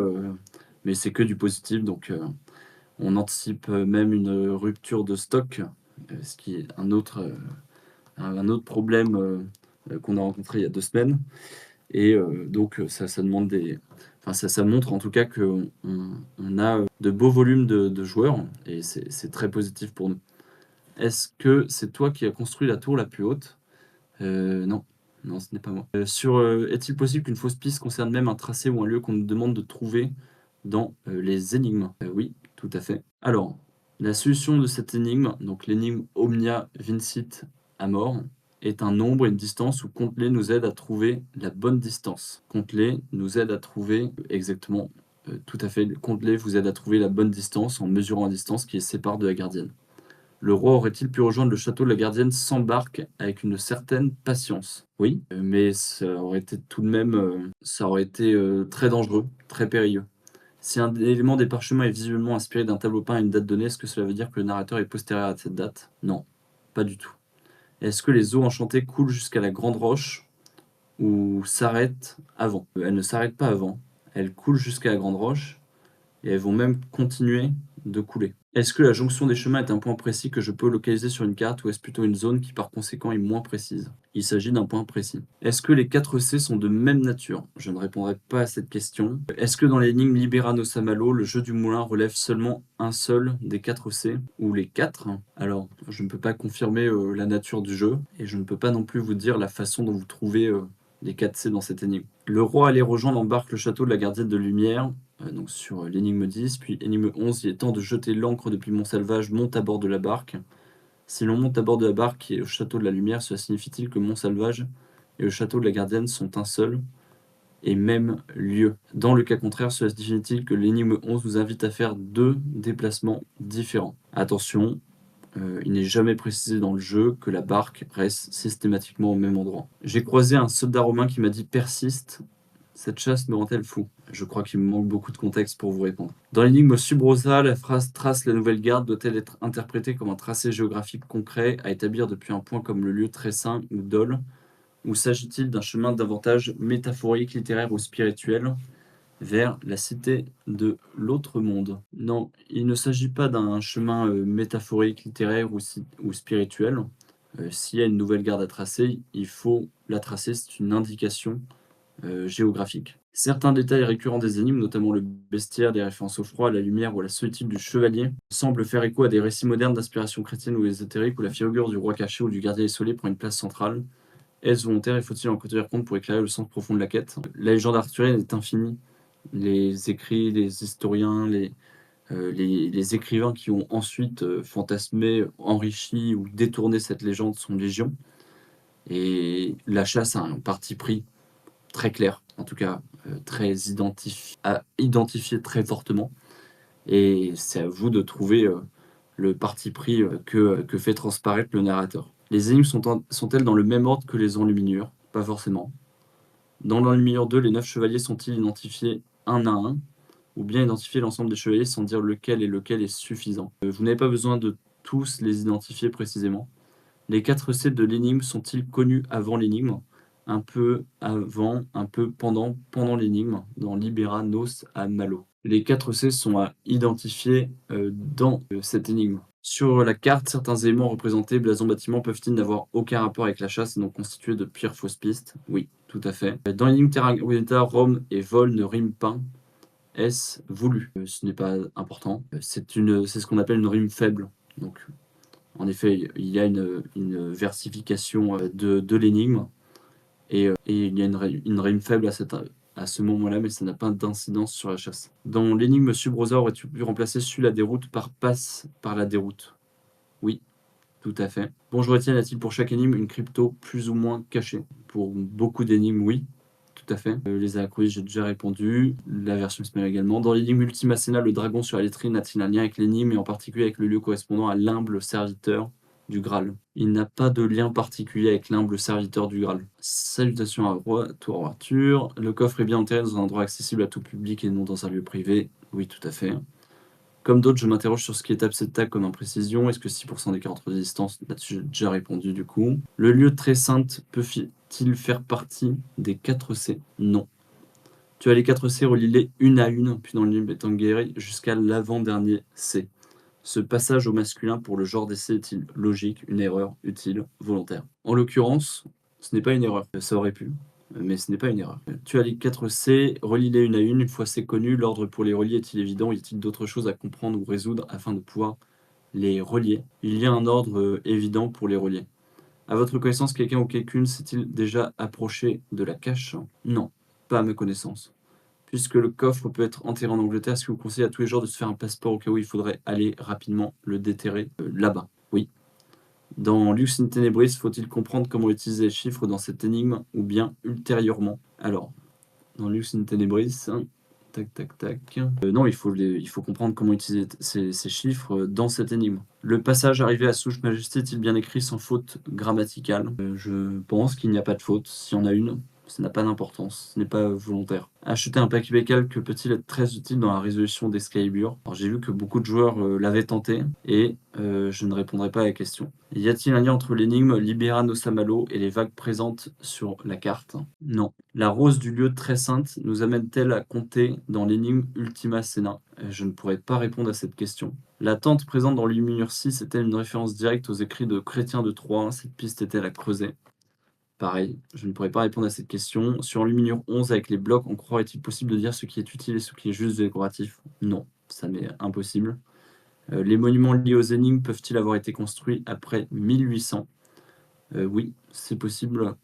Speaker 1: c'est que du positif. Donc on anticipe même une rupture de stock, ce qui est un autre problème qu'on a rencontré il y a 2 semaines. Et donc ça demande des... Enfin, ça montre en tout cas qu'on a de beaux volumes de joueurs et c'est très positif pour nous. Est-ce que c'est toi qui as construit la tour la plus haute? Non, non, ce n'est pas moi. Est-il possible qu'une fausse piste concerne même un tracé ou un lieu qu'on nous demande de trouver dans les énigmes? Oui, tout à fait. Alors, la solution de cette énigme, donc l'énigme Omnia Vincit Amor, est un nombre et une distance où compte-les nous aide à trouver la bonne distance. Compte-les nous aide à trouver exactement, tout à fait, compte-les vous aide à trouver la bonne distance en mesurant la distance qui les sépare de la gardienne. Le roi aurait-il pu rejoindre le château de la gardienne sans barque avec une certaine patience? Oui, mais ça aurait été tout de même, ça aurait été très dangereux, très périlleux. Si un élément des parchemins est visiblement inspiré d'un tableau peint à une date donnée, est-ce que cela veut dire que le narrateur est postérieur à cette date? Non, pas du tout. Est-ce que les eaux enchantées coulent jusqu'à la grande roche ou s'arrêtent avant? Elles ne s'arrêtent pas avant, elles coulent jusqu'à la grande roche et elles vont même continuer de couler. Est-ce que la jonction des chemins est un point précis que je peux localiser sur une carte ou est-ce plutôt une zone qui par conséquent est moins précise? Il s'agit d'un point précis. Est-ce que les 4 C sont de même nature? Je ne répondrai pas à cette question. Est-ce que dans l'énigme Liberano Samalo, le jeu du moulin relève seulement un seul des 4 C ou les 4? Alors, je ne peux pas confirmer la nature du jeu et je ne peux pas non plus vous dire la façon dont vous trouvez les 4 C dans cette énigme. Le roi allait rejoindre en barque le château de la gardienne de lumière, donc sur l'énigme 10, puis énigme 11, il est temps de jeter l'ancre depuis Mont-Salvage, monte à bord de la barque. Si l'on monte à bord de la barque qui est au château de la lumière, cela signifie-t-il que Mont-Salvage et le château de la gardienne sont un seul et même lieu? Dans le cas contraire, cela signifie-t-il que l'énigme 11 nous invite à faire 2 déplacements différents? Attention, il n'est jamais précisé dans le jeu que la barque reste systématiquement au même endroit. J'ai croisé un soldat romain qui m'a dit persiste. Cette chasse me rend-elle fou? Je crois qu'il me manque beaucoup de contexte pour vous répondre. Dans l'énigme Subrosa, la phrase trace la nouvelle garde doit-elle être interprétée comme un tracé géographique concret à établir depuis un point comme le lieu très saint ou Dole? Ou s'agit-il d'un chemin davantage métaphorique, littéraire ou spirituel vers la cité de l'autre monde? Non, il ne s'agit pas d'un chemin métaphorique, littéraire ou spirituel. S'il y a une nouvelle garde à tracer, il faut la tracer, c'est une indication géographiques. Certains détails récurrents des énigmes, notamment le bestiaire, des références au froid, à la lumière ou à la solitude du chevalier, semblent faire écho à des récits modernes d'inspiration chrétienne ou ésotérique où la figure du roi caché ou du gardien isolé prend une place centrale. Est-ce volontaire et faut-il en tenir compte pour éclairer le sens profond de la quête? La légende arthurienne est infinie. Les écrits, les historiens, les écrivains qui ont ensuite fantasmé, enrichi ou détourné cette légende sont légion. Et la chasse a un parti pris très clair, en tout cas très à identifier très fortement. Et c'est à vous de trouver le parti pris que fait transparaître le narrateur. Les énigmes sont-elles dans le même ordre que les enluminures? Pas forcément. Dans l'enluminure 2, les 9 chevaliers sont-ils identifiés un à un? Ou bien identifier l'ensemble des chevaliers sans dire lequel est suffisant? Vous n'avez pas besoin de tous les identifier précisément. Les 4 C de l'énigme sont-ils connus avant l'énigme? Un peu avant, un peu pendant l'énigme, dans Libera Nos à Malo. Les 4 C sont à identifier dans cette énigme. Sur la carte, certains éléments représentés, blasons, bâtiments, peuvent-ils n'avoir aucun rapport avec la chasse et donc constitués de pires fausses pistes? Oui, tout à fait. Dans l'énigme Terra Incognita, Rome et vol ne riment pas. Est-ce voulu? Ce n'est pas important. C'est ce qu'on appelle une rime faible. Donc, en effet, il y a une versification de l'énigme et il y a une rime faible à ce moment-là, mais ça n'a pas d'incidence sur la chasse. Dans l'énigme Subrosa, aurais-tu pu remplacer Su la déroute par passe par la déroute? Oui, tout à fait. Bonjour Étienne, a-t-il pour chaque énigme une crypto plus ou moins cachée? Pour beaucoup d'énigmes, oui. Tout à fait. Les anachronismes, j'ai déjà répondu. La version espagnole également. Dans l'énigme Ultima Cena, le dragon sur la lettrine a-t-il un lien avec l'énigme et en particulier avec le lieu correspondant à l'humble serviteur du Graal? Il n'a pas de lien particulier avec l'humble serviteur du Graal. Salutations à toi, Arthur. Le coffre est bien enterré dans un endroit accessible à tout public et non dans un lieu privé. Oui, tout à fait. Comme d'autres, je m'interroge sur ce qui est absetta comme imprécision. Est-ce que 6% d'écart entre les distances? Là-dessus, j'ai déjà répondu du coup. Le lieu très sainte peut-il faire partie des 4 C? Non. Tu as les 4 C, relis-les une à une, puis dans le livre Betangeri jusqu'à l'avant-dernier C. Ce passage au masculin pour le genre d'essai est-il logique, une erreur, utile, volontaire? En l'occurrence, ce n'est pas une erreur. Ça aurait pu, mais ce n'est pas une erreur. Tu as les 4 C, relis-les une à une fois C connu. L'ordre pour les relier est-il évident? Y a-t-il d'autres choses à comprendre ou résoudre afin de pouvoir les relier? Il y a un ordre évident pour les relier. À votre connaissance, quelqu'un ou quelqu'une s'est-il déjà approché de la cache? Non, pas à ma connaissance. Puisque le coffre peut être enterré en Angleterre, est-ce que vous conseillez à tous les jours de se faire un passeport au cas où il faudrait aller rapidement le déterrer là-bas? Oui. Dans Lux in Tenebris, faut-il comprendre comment utiliser les chiffres dans cette énigme ou bien ultérieurement? Alors, dans Lux in Tenebris, hein, tac, tac, tac. Non, il faut comprendre comment utiliser ces chiffres dans cette énigme. Le passage arrivé à Souche Majesté est-il bien écrit sans faute grammaticale? Je pense qu'il n'y a pas de faute. S'il y en a une, ça n'a pas d'importance. Ce n'est pas volontaire. Acheter un paquet calque peut-il être très utile dans la résolution d'Excalibur? Alors, j'ai vu que beaucoup de joueurs l'avaient tenté et je ne répondrai pas à la question. Y a-t-il un lien entre l'énigme Libera Nosamalo et les vagues présentes sur la carte? Non. La rose du lieu très sainte nous amène-t-elle à compter dans l'énigme Ultima Cena? Je ne pourrais pas répondre à cette question. La tente présente dans l'Illuminure 6 est-elle une référence directe aux écrits de Chrétien de Troyes? Cette piste est-elle à creuser? Pareil, je ne pourrais pas répondre à cette question. Sur l'Illuminure 11 avec les blocs, en croix, est-il possible de dire ce qui est utile et ce qui est juste décoratif? Non, ça m'est impossible. Les monuments liés aux énigmes peuvent-ils avoir été construits après 1800? Oui, c'est possible.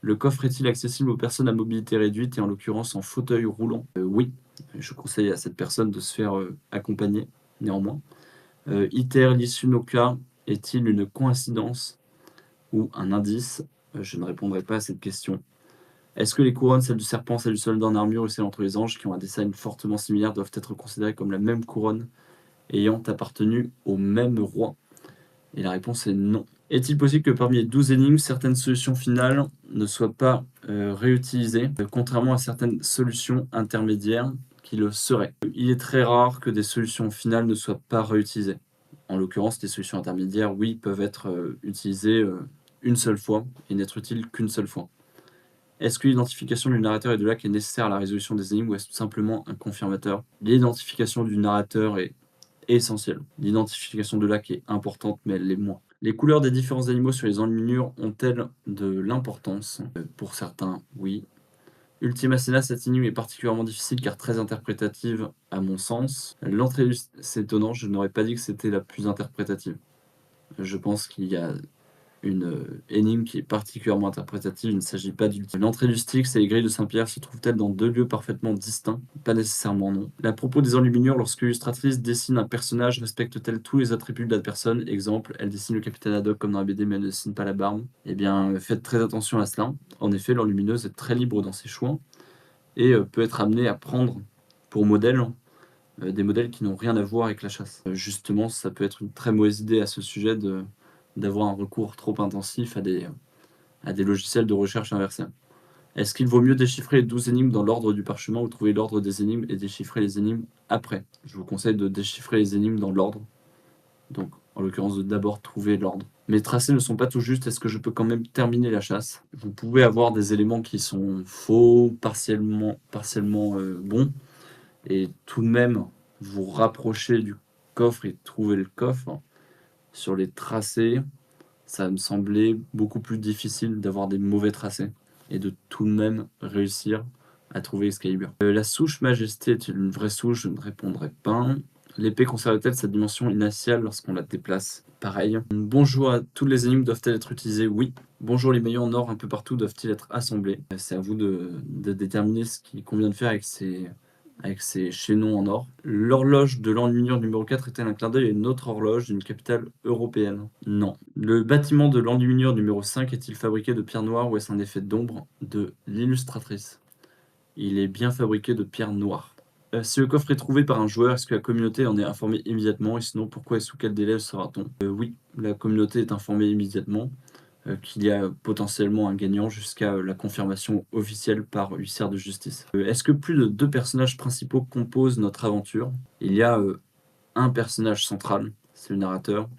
Speaker 1: Le coffre est-il accessible aux personnes à mobilité réduite et en l'occurrence en fauteuil roulant? Oui, je conseille à cette personne de se faire accompagner néanmoins. Iter Lisunoka est-il une coïncidence ou un indice? Je ne répondrai pas à cette question. Est-ce que les couronnes, celle du serpent, celle du soldat en armure et celle entre les anges, qui ont un design fortement similaire, doivent être considérées comme la même couronne ayant appartenu au même roi? Et la réponse est non. Est-il possible que parmi les 12 énigmes, certaines solutions finales ne soient pas réutilisées, contrairement à certaines solutions intermédiaires qui le seraient? Il est très rare que des solutions finales ne soient pas réutilisées. En l'occurrence, les solutions intermédiaires, oui, peuvent être utilisées une seule fois et n'être utiles qu'une seule fois. Est-ce que l'identification du narrateur et de lac est nécessaire à la résolution des énigmes ou est-ce tout simplement un confirmateur? L'identification du narrateur est essentielle. L'identification de lac est importante, mais elle l'est moins. Les couleurs des différents animaux sur les enluminures ont-elles de l'importance? Pour certains, oui. Ultima Scena, cette énigme est particulièrement difficile car très interprétative à mon sens. L'entrée du... C'est étonnant, je n'aurais pas dit que c'était la plus interprétative. Je pense qu'il y a une énigme qui est particulièrement interprétative, il ne s'agit pas d'Ultima. L'entrée du Styx et les grilles de Saint-Pierre se trouvent-elles dans 2 lieux parfaitement distincts? Pas nécessairement, non. À propos des enluminures, lorsque l'illustratrice dessine un personnage, respecte-t-elle tous les attributs de la personne? Exemple, elle dessine le capitaine Haddock comme dans la BD, mais elle ne dessine pas la barbe. Eh bien, faites très attention à cela. En effet, l'enlumineuse est très libre dans ses choix et peut être amenée à prendre pour modèle des modèles qui n'ont rien à voir avec la chasse. Justement, ça peut être une très mauvaise idée à ce sujet d'avoir un recours trop intensif à des logiciels de recherche inversés. Est-ce qu'il vaut mieux déchiffrer les 12 énigmes dans l'ordre du parchemin ou trouver l'ordre des énigmes et déchiffrer les énigmes après? Je vous conseille de déchiffrer les énigmes dans l'ordre. Donc, en l'occurrence, de d'abord trouver l'ordre. Mes tracés ne sont pas tout justes, est-ce que je peux quand même terminer la chasse? Vous pouvez avoir des éléments qui sont faux, partiellement bons, et tout de même vous rapprocher du coffre et trouver le coffre. Sur les tracés, ça me semblait beaucoup plus difficile d'avoir des mauvais tracés et de tout de même réussir à trouver Excalibur. La souche Majesté est une vraie souche, je ne répondrai pas. L'épée conserve-t-elle sa dimension initiale lorsqu'on la déplace? Pareil. Bonjour à tous les énigmes doivent-elles être utilisées? Oui. Bonjour les maillons en or un peu partout doivent-ils être assemblés? C'est à vous de déterminer ce qu'il convient de faire avec ces chaînons en or. L'horloge de l'enluminure numéro 4 est-elle un clin d'œil à une autre horloge d'une capitale européenne? Non. Le bâtiment de l'enluminure numéro 5 est-il fabriqué de pierre noire ou est-ce un effet d'ombre de l'illustratrice? Il est bien fabriqué de pierre noire. Si le coffre est trouvé par un joueur, est-ce que la communauté en est informée immédiatement? Et sinon, pourquoi et sous quel délai le saura-t-on? Oui, la communauté est informée immédiatement qu'il y a potentiellement un gagnant jusqu'à la confirmation officielle par huissière de justice. Est-ce que plus de 2 personnages principaux composent notre aventure? Il y a un personnage central, c'est le narrateur,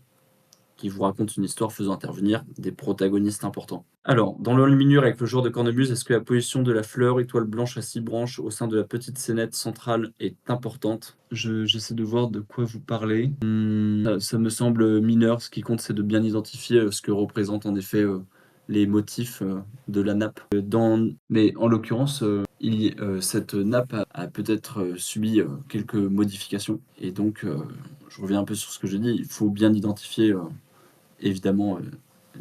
Speaker 1: qui vous raconte une histoire faisant intervenir des protagonistes importants. Alors, dans l'enluminure avec le joueur de cornemuse, est-ce que la position de la fleur étoile blanche à 6 branches au sein de la petite scénette centrale est importante? J'essaie de voir de quoi vous parlez. Ça me semble mineur, ce qui compte c'est de bien identifier ce que représentent en effet les motifs de la nappe. Mais en l'occurrence, cette nappe a peut-être subi quelques modifications. Et donc, je reviens un peu sur ce que j'ai dit, il faut bien identifier évidemment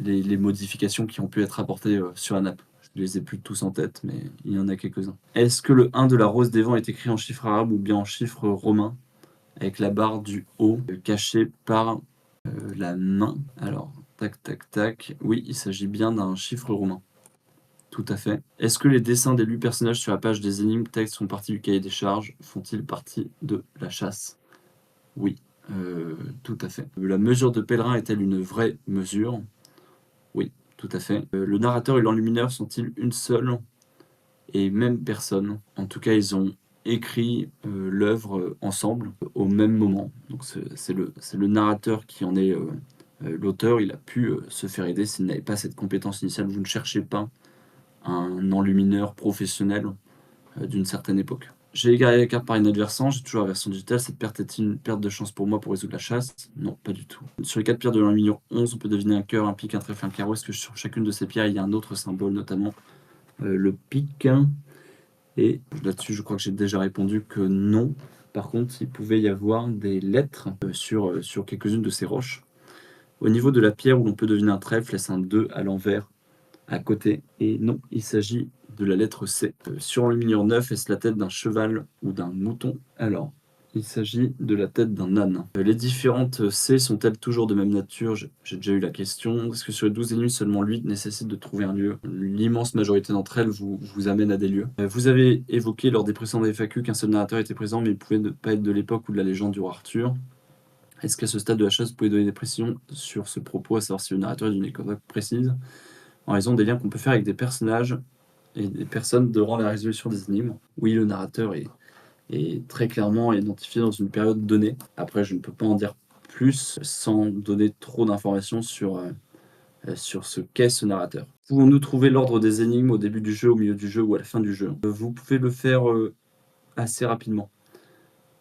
Speaker 1: les modifications qui ont pu être apportées sur la nappe. Je ne les ai plus tous en tête, mais il y en a quelques-uns. Est-ce que le 1 de la Rose des Vents est écrit en chiffres arabes ou bien en chiffres romains, avec la barre du haut cachée par la main? Alors, tac, tac, tac. Oui, il s'agit bien d'un chiffre romain. Tout à fait. Est-ce que les dessins d'élus personnages sur la page des énigmes textes font partie du cahier des charges? Font-ils partie de la chasse? Oui, tout à fait. La mesure de pèlerin est-elle une vraie mesure? Oui, tout à fait. Le narrateur et l'enlumineur sont-ils une seule et même personne? En tout cas, ils ont écrit l'œuvre ensemble au même moment. Donc c'est le narrateur qui en est l'auteur. Il a pu se faire aider s'il n'avait pas cette compétence initiale. Vous ne cherchez pas un enlumineur professionnel d'une certaine époque. J'ai égaré la carte par inadvertance, j'ai toujours la version digitale. Cette perte est-il une perte de chance pour moi pour résoudre la chasse? Non, pas du tout. Sur les 4 pierres de l'enluminure 11, on peut deviner un cœur, un pic, un trèfle, un carreau. Est-ce que sur chacune de ces pierres, il y a un autre symbole, notamment le pic? Et là-dessus, je crois que j'ai déjà répondu que non. Par contre, il pouvait y avoir des lettres sur quelques-unes de ces roches. Au niveau de la pierre où l'on peut deviner un trèfle, est-ce un 2 à l'envers à côté? Et non, il s'agit de la lettre C. Sur l'enluminure 9, est-ce la tête d'un cheval ou d'un mouton? Alors, il s'agit de la tête d'un âne. Les différentes C sont-elles toujours de même nature? J'ai déjà eu la question. Est-ce que sur les 12 énigmes, seulement 8 nécessitent de trouver un lieu? L'immense majorité d'entre elles vous amènent à des lieux. Vous avez évoqué lors des précédents FAQ qu'un seul narrateur était présent, mais il pouvait ne pas être de l'époque ou de la légende du roi Arthur. Est-ce qu'à ce stade de la chose, vous pouvez donner des précisions sur ce propos, à savoir si le narrateur est d'une époque précise, en raison des liens qu'on peut faire avec des personnages et des personnes durant la résolution des énigmes? Oui, le narrateur est très clairement identifié dans une période donnée. Après, je ne peux pas en dire plus sans donner trop d'informations sur ce qu'est ce narrateur. Pouvons-nous trouver l'ordre des énigmes au début du jeu, au milieu du jeu ou à la fin du jeu? Vous pouvez le faire assez rapidement.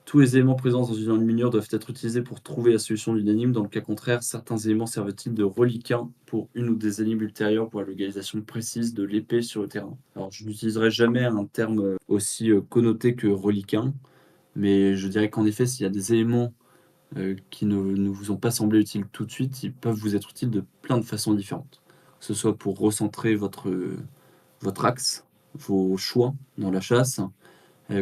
Speaker 1: Tous les éléments présents dans une enluminure doivent être utilisés pour trouver la solution d'une énigme. Dans le cas contraire, certains éléments servent-ils de reliquat pour une ou des énigmes ultérieures pour la localisation précise de l'épée sur le terrain. Alors, je n'utiliserai jamais un terme aussi connoté que reliquat, mais je dirais qu'en effet, s'il y a des éléments qui ne vous ont pas semblé utiles tout de suite, ils peuvent vous être utiles de plein de façons différentes. Que ce soit pour recentrer votre axe, vos choix dans la chasse,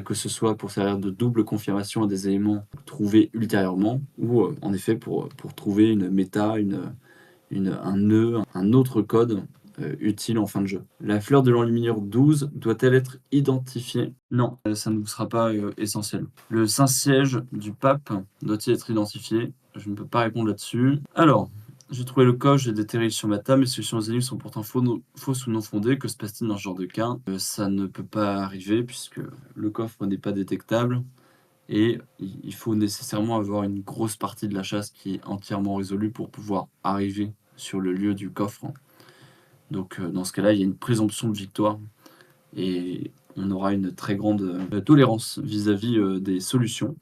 Speaker 1: que ce soit pour servir de double confirmation à des éléments trouvés ultérieurement, ou en effet pour trouver une méta, un nœud, un autre code utile en fin de jeu. La fleur de l'enluminure 12 doit-elle être identifiée? Non, ça ne vous sera pas essentiel. Le Saint-Siège du pape doit-il être identifié? Je ne peux pas répondre là-dessus. Alors, j'ai trouvé le coffre, j'ai déterré sur ma table, mes solutions aux énigmes sont pourtant fausses ou non fondées. Que se passe-t-il dans ce genre de cas? Ça ne peut pas arriver puisque le coffre n'est pas détectable et il faut nécessairement avoir une grosse partie de la chasse qui est entièrement résolue pour pouvoir arriver sur le lieu du coffre. Donc dans ce cas-là, il y a une présomption de victoire et on aura une très grande tolérance vis-à-vis des solutions.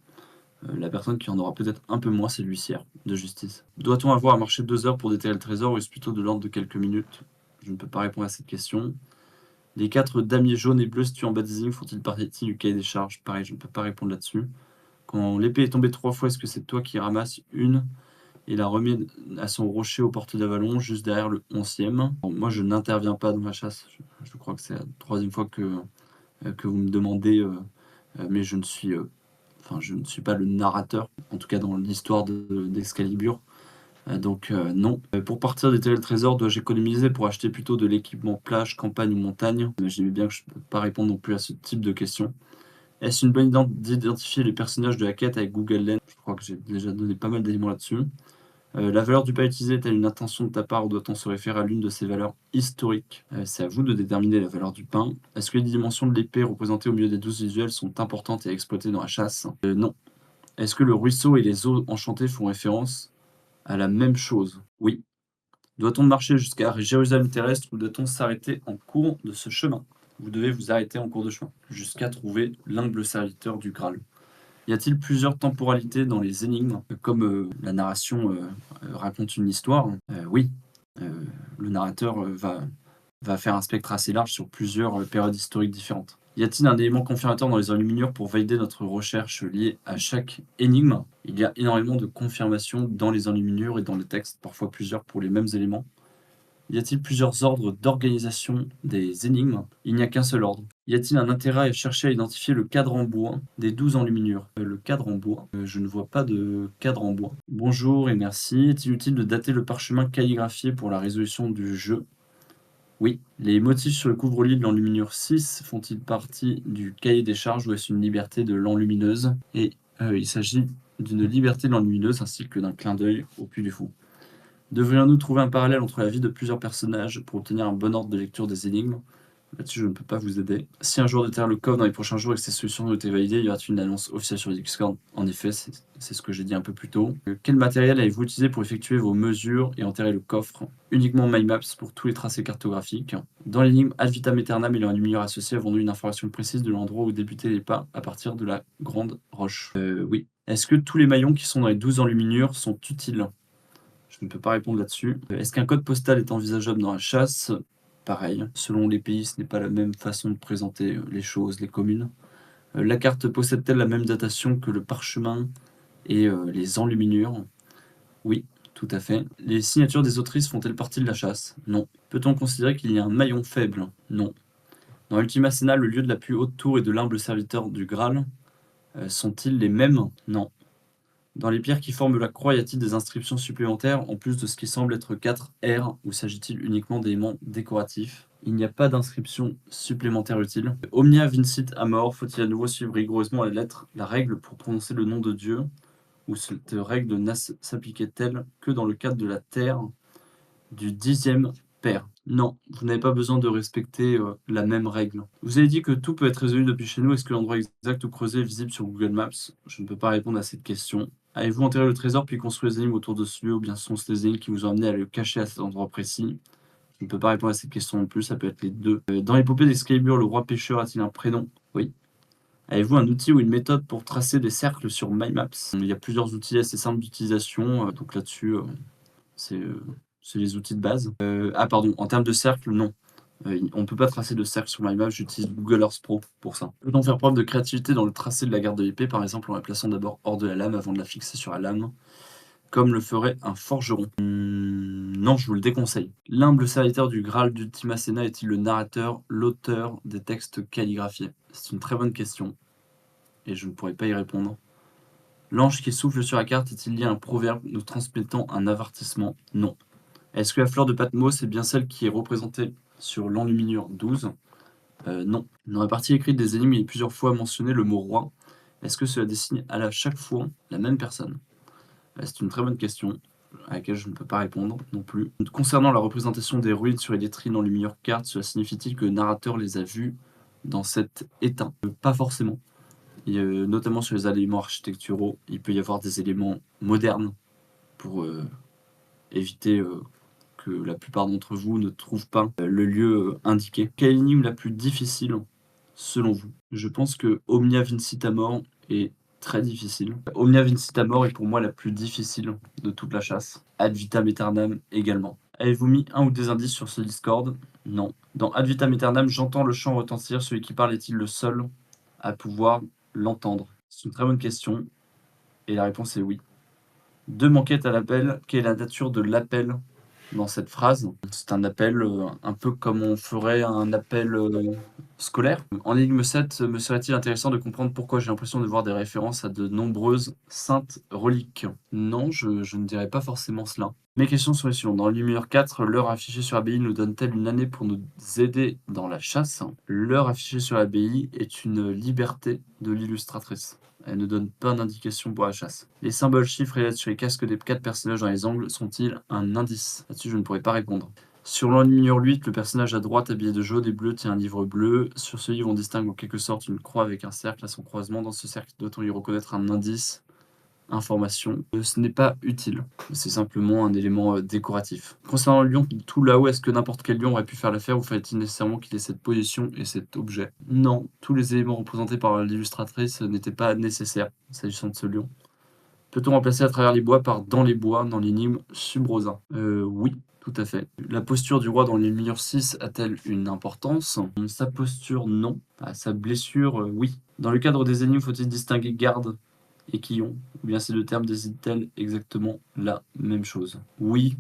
Speaker 1: La personne qui en aura peut-être un peu moins, c'est l'huissière de justice. Doit-on avoir à marcher 2 heures pour déterrer le trésor ou est-ce plutôt de l'ordre de quelques minutes? Je ne peux pas répondre à cette question. Les 4 damiers jaunes et bleus situés en bas des énigmes font-ils partie du cahier des charges? Pareil, je ne peux pas répondre là-dessus. Quand l'épée est tombée 3 fois, est-ce que c'est toi qui ramasses une et la remets à son rocher aux portes d'Avalon, juste derrière le 11e? Bon, moi, je n'interviens pas dans la chasse. Je crois que c'est la 3e fois que vous me demandez, mais je ne suis pas le narrateur, en tout cas dans l'histoire d'Excalibur. Donc non. Pour partir déterrer le trésor, dois-je économiser pour acheter plutôt de l'équipement plage, campagne ou montagne? Imaginez bien que je ne peux pas répondre non plus à ce type de questions. Est-ce une bonne idée d'identifier les personnages de la quête avec Google Lens? Je crois que j'ai déjà donné pas mal d'éléments là-dessus. La valeur du pas utilisé est-elle une intention de ta part ou doit-on se référer à l'une de ses valeurs historiques? C'est à vous de déterminer la valeur du pain. Est-ce que les dimensions de l'épée représentées au milieu des 12 visuels sont importantes et exploitées dans la chasse? Non. Est-ce que le ruisseau et les eaux enchantées font référence à la même chose? Oui. Doit-on marcher jusqu'à Jérusalem terrestre ou doit-on s'arrêter en cours de ce chemin? Vous devez vous arrêter en cours de chemin, jusqu'à trouver l'humble serviteur du Graal. Y a-t-il plusieurs temporalités dans les énigmes, comme la narration raconte une histoire? Oui, le narrateur va faire un spectre assez large sur plusieurs périodes historiques différentes. Y a-t-il un élément confirmateur dans les enluminures pour valider notre recherche liée à chaque énigme? Il y a énormément de confirmations dans les enluminures et dans les textes, parfois plusieurs pour les mêmes éléments. Y a-t-il plusieurs ordres d'organisation des énigmes? Il n'y a qu'un seul ordre. Y a-t-il un intérêt à chercher à identifier le cadre en bois des 12 enluminures? Le cadre en bois? Je ne vois pas de cadre en bois. Bonjour et merci. Est-il utile de dater le parchemin calligraphié pour la résolution du jeu? Oui. Les motifs sur le couvre-lit de l'enluminure 6 font-ils partie du cahier des charges ou est-ce une liberté de l'enlumineuse? Et il s'agit d'une liberté de l'enlumineuse ainsi que d'un clin d'œil au Puy du Fou. Devrions-nous trouver un parallèle entre la vie de plusieurs personnages pour obtenir un bon ordre de lecture des énigmes? Là-dessus, je ne peux pas vous aider. Si un joueur déterre le coffre dans les prochains jours et que ces solutions ont été validées, il y aura une annonce officielle sur le Discord. En effet, c'est ce que j'ai dit un peu plus tôt. Quel matériel avez-vous utilisé pour effectuer vos mesures et enterrer le coffre? Uniquement MyMaps pour tous les tracés cartographiques. Dans l'énigme Ad vitam aeternam et leur enluminure associée, avons-nous une information précise de l'endroit où débutaient les pas à partir de la grande roche? Oui. Est-ce que tous les maillons qui sont dans les 12 enluminures sont utiles? Je ne peux pas répondre là-dessus. Est-ce qu'un code postal est envisageable dans la chasse? Pareil, selon les pays, ce n'est pas la même façon de présenter les choses, les communes. La carte possède-t-elle la même datation que le parchemin et les enluminures? Oui, tout à fait. Les signatures des autrices font-elles partie de la chasse? Non. Peut-on considérer qu'il y a un maillon faible? Non. Dans Ultima Sena, le lieu de la plus haute tour et de l'humble serviteur du Graal sont-ils les mêmes? Non. Dans les pierres qui forment la croix, y a-t-il des inscriptions supplémentaires en plus de ce qui semble être 4 R ou s'agit-il uniquement d'éléments décoratifs? Il n'y a pas d'inscription supplémentaire utile. Omnia vincit amor, faut-il à nouveau suivre rigoureusement la lettre, la règle pour prononcer le nom de Dieu? Ou cette règle ne s'appliquait-elle que dans le cadre de la terre du 10e père? Non, vous n'avez pas besoin de respecter la même règle. Vous avez dit que tout peut être résolu depuis chez nous. Est-ce que l'endroit exact où creuser est visible sur Google Maps? Je ne peux pas répondre à cette question. Avez-vous enterré le trésor puis construit les énigmes autour de ce lieu ou bien sont-ce les énigmes qui vous ont amené à le cacher à cet endroit précis? Je ne peux pas répondre à cette question non plus, ça peut être les deux. Dans l'épopée d'Excalibur, le roi pêcheur a-t-il un prénom? Oui. Avez-vous un outil ou une méthode pour tracer des cercles sur MyMaps? Il y a plusieurs outils assez simples d'utilisation, donc là-dessus, c'est, heu, c'est les outils de base. Ah pardon, en termes de cercles, non. On ne peut pas tracer de cercle sur MyMaps, j'utilise Google Earth Pro pour ça. Peut-on faire preuve de créativité dans le tracé de la garde de l'épée, par exemple en la plaçant d'abord hors de la lame avant de la fixer sur la lame, comme le ferait un forgeron? Non, je vous le déconseille. L'humble serviteur du Graal d'Ultima Sena est-il le narrateur, l'auteur des textes calligraphiés? C'est une très bonne question et je ne pourrais pas y répondre. L'ange qui souffle sur la carte est-il lié à un proverbe nous transmettant un avertissement? Non. Est-ce que la fleur de Patmos est bien celle qui est représentée sur l'enluminure 12? Non. Dans la partie écrite des énigmes, il est plusieurs fois mentionné le mot roi. Est-ce que cela désigne chaque fois la même personne? C'est une très bonne question à laquelle je ne peux pas répondre non plus. Concernant la représentation des ruines sur les lettrines enluminure carte, cela signifie-t-il que le narrateur les a vues dans cet état? Pas forcément. Notamment sur les éléments architecturaux, il peut y avoir des éléments modernes pour éviter que la plupart d'entre vous ne trouvent pas le lieu indiqué. Quelle énigme la plus difficile selon vous? Je pense que Omnia Vincitamor est très difficile. Omnia Vincitamor est pour moi la plus difficile de toute la chasse. Ad vitam aeternam également. Avez-vous mis un ou des indices sur ce Discord? Non. Dans Ad vitam aeternam, j'entends le chant retentir. Celui qui parle est-il le seul à pouvoir l'entendre? C'est une très bonne question. Et la réponse est oui. Deux manquettes à l'appel. Quelle est la nature de l'appel dans cette phrase? C'est un appel un peu comme on ferait un appel scolaire. En énigme 7, me serait-il intéressant de comprendre pourquoi j'ai l'impression de voir des références à de nombreuses saintes reliques? Non, je ne dirais pas forcément cela. Mes questions sont les suivantes. Dans Lumière 4, l'heure affichée sur l'abbaye nous donne-t-elle une année pour nous aider dans la chasse? L'heure affichée sur l'abbaye est une liberté de l'illustratrice. Elle ne donne pas d'indication pour la chasse. Les symboles chiffres et lettres sur les casques des 4 personnages dans les angles sont-ils un indice? Là-dessus, je ne pourrais pas répondre. Sur l'enluminure 8, le personnage à droite, habillé de jaune et bleu, tient un livre bleu. Sur ce livre, on distingue en quelque sorte une croix avec un cercle à son croisement. Dans ce cercle, doit-on y reconnaître un indice? Information. Ce n'est pas utile. C'est simplement un élément décoratif. Concernant le lion tout là-haut, est-ce que n'importe quel lion aurait pu faire l'affaire ou fallait-il nécessairement qu'il ait cette position et cet objet? Non, tous les éléments représentés par l'illustratrice n'étaient pas nécessaires s'agissant de ce lion. Peut-on remplacer à travers les bois par dans les bois dans l'énigme Subrosa? Oui, tout à fait. La posture du roi dans l'énigme 6 a-t-elle une importance? Sa posture, non. Sa blessure, oui. Dans le cadre des énigmes, faut-il distinguer garde et quillon? Ou bien ces deux termes désignent-elles exactement la même chose? Oui,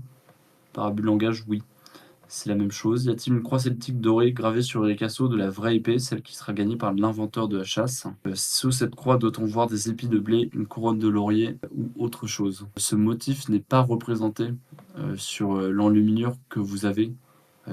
Speaker 1: par abus de langage, oui. C'est la même chose. Y a-t-il une croix celtique dorée gravée sur les casseaux de la vraie épée, celle qui sera gagnée par l'inventeur de la chasse? Sous cette croix, doit-on voir des épis de blé, une couronne de laurier ou autre chose? Ce motif n'est pas représenté sur l'enluminure que vous avez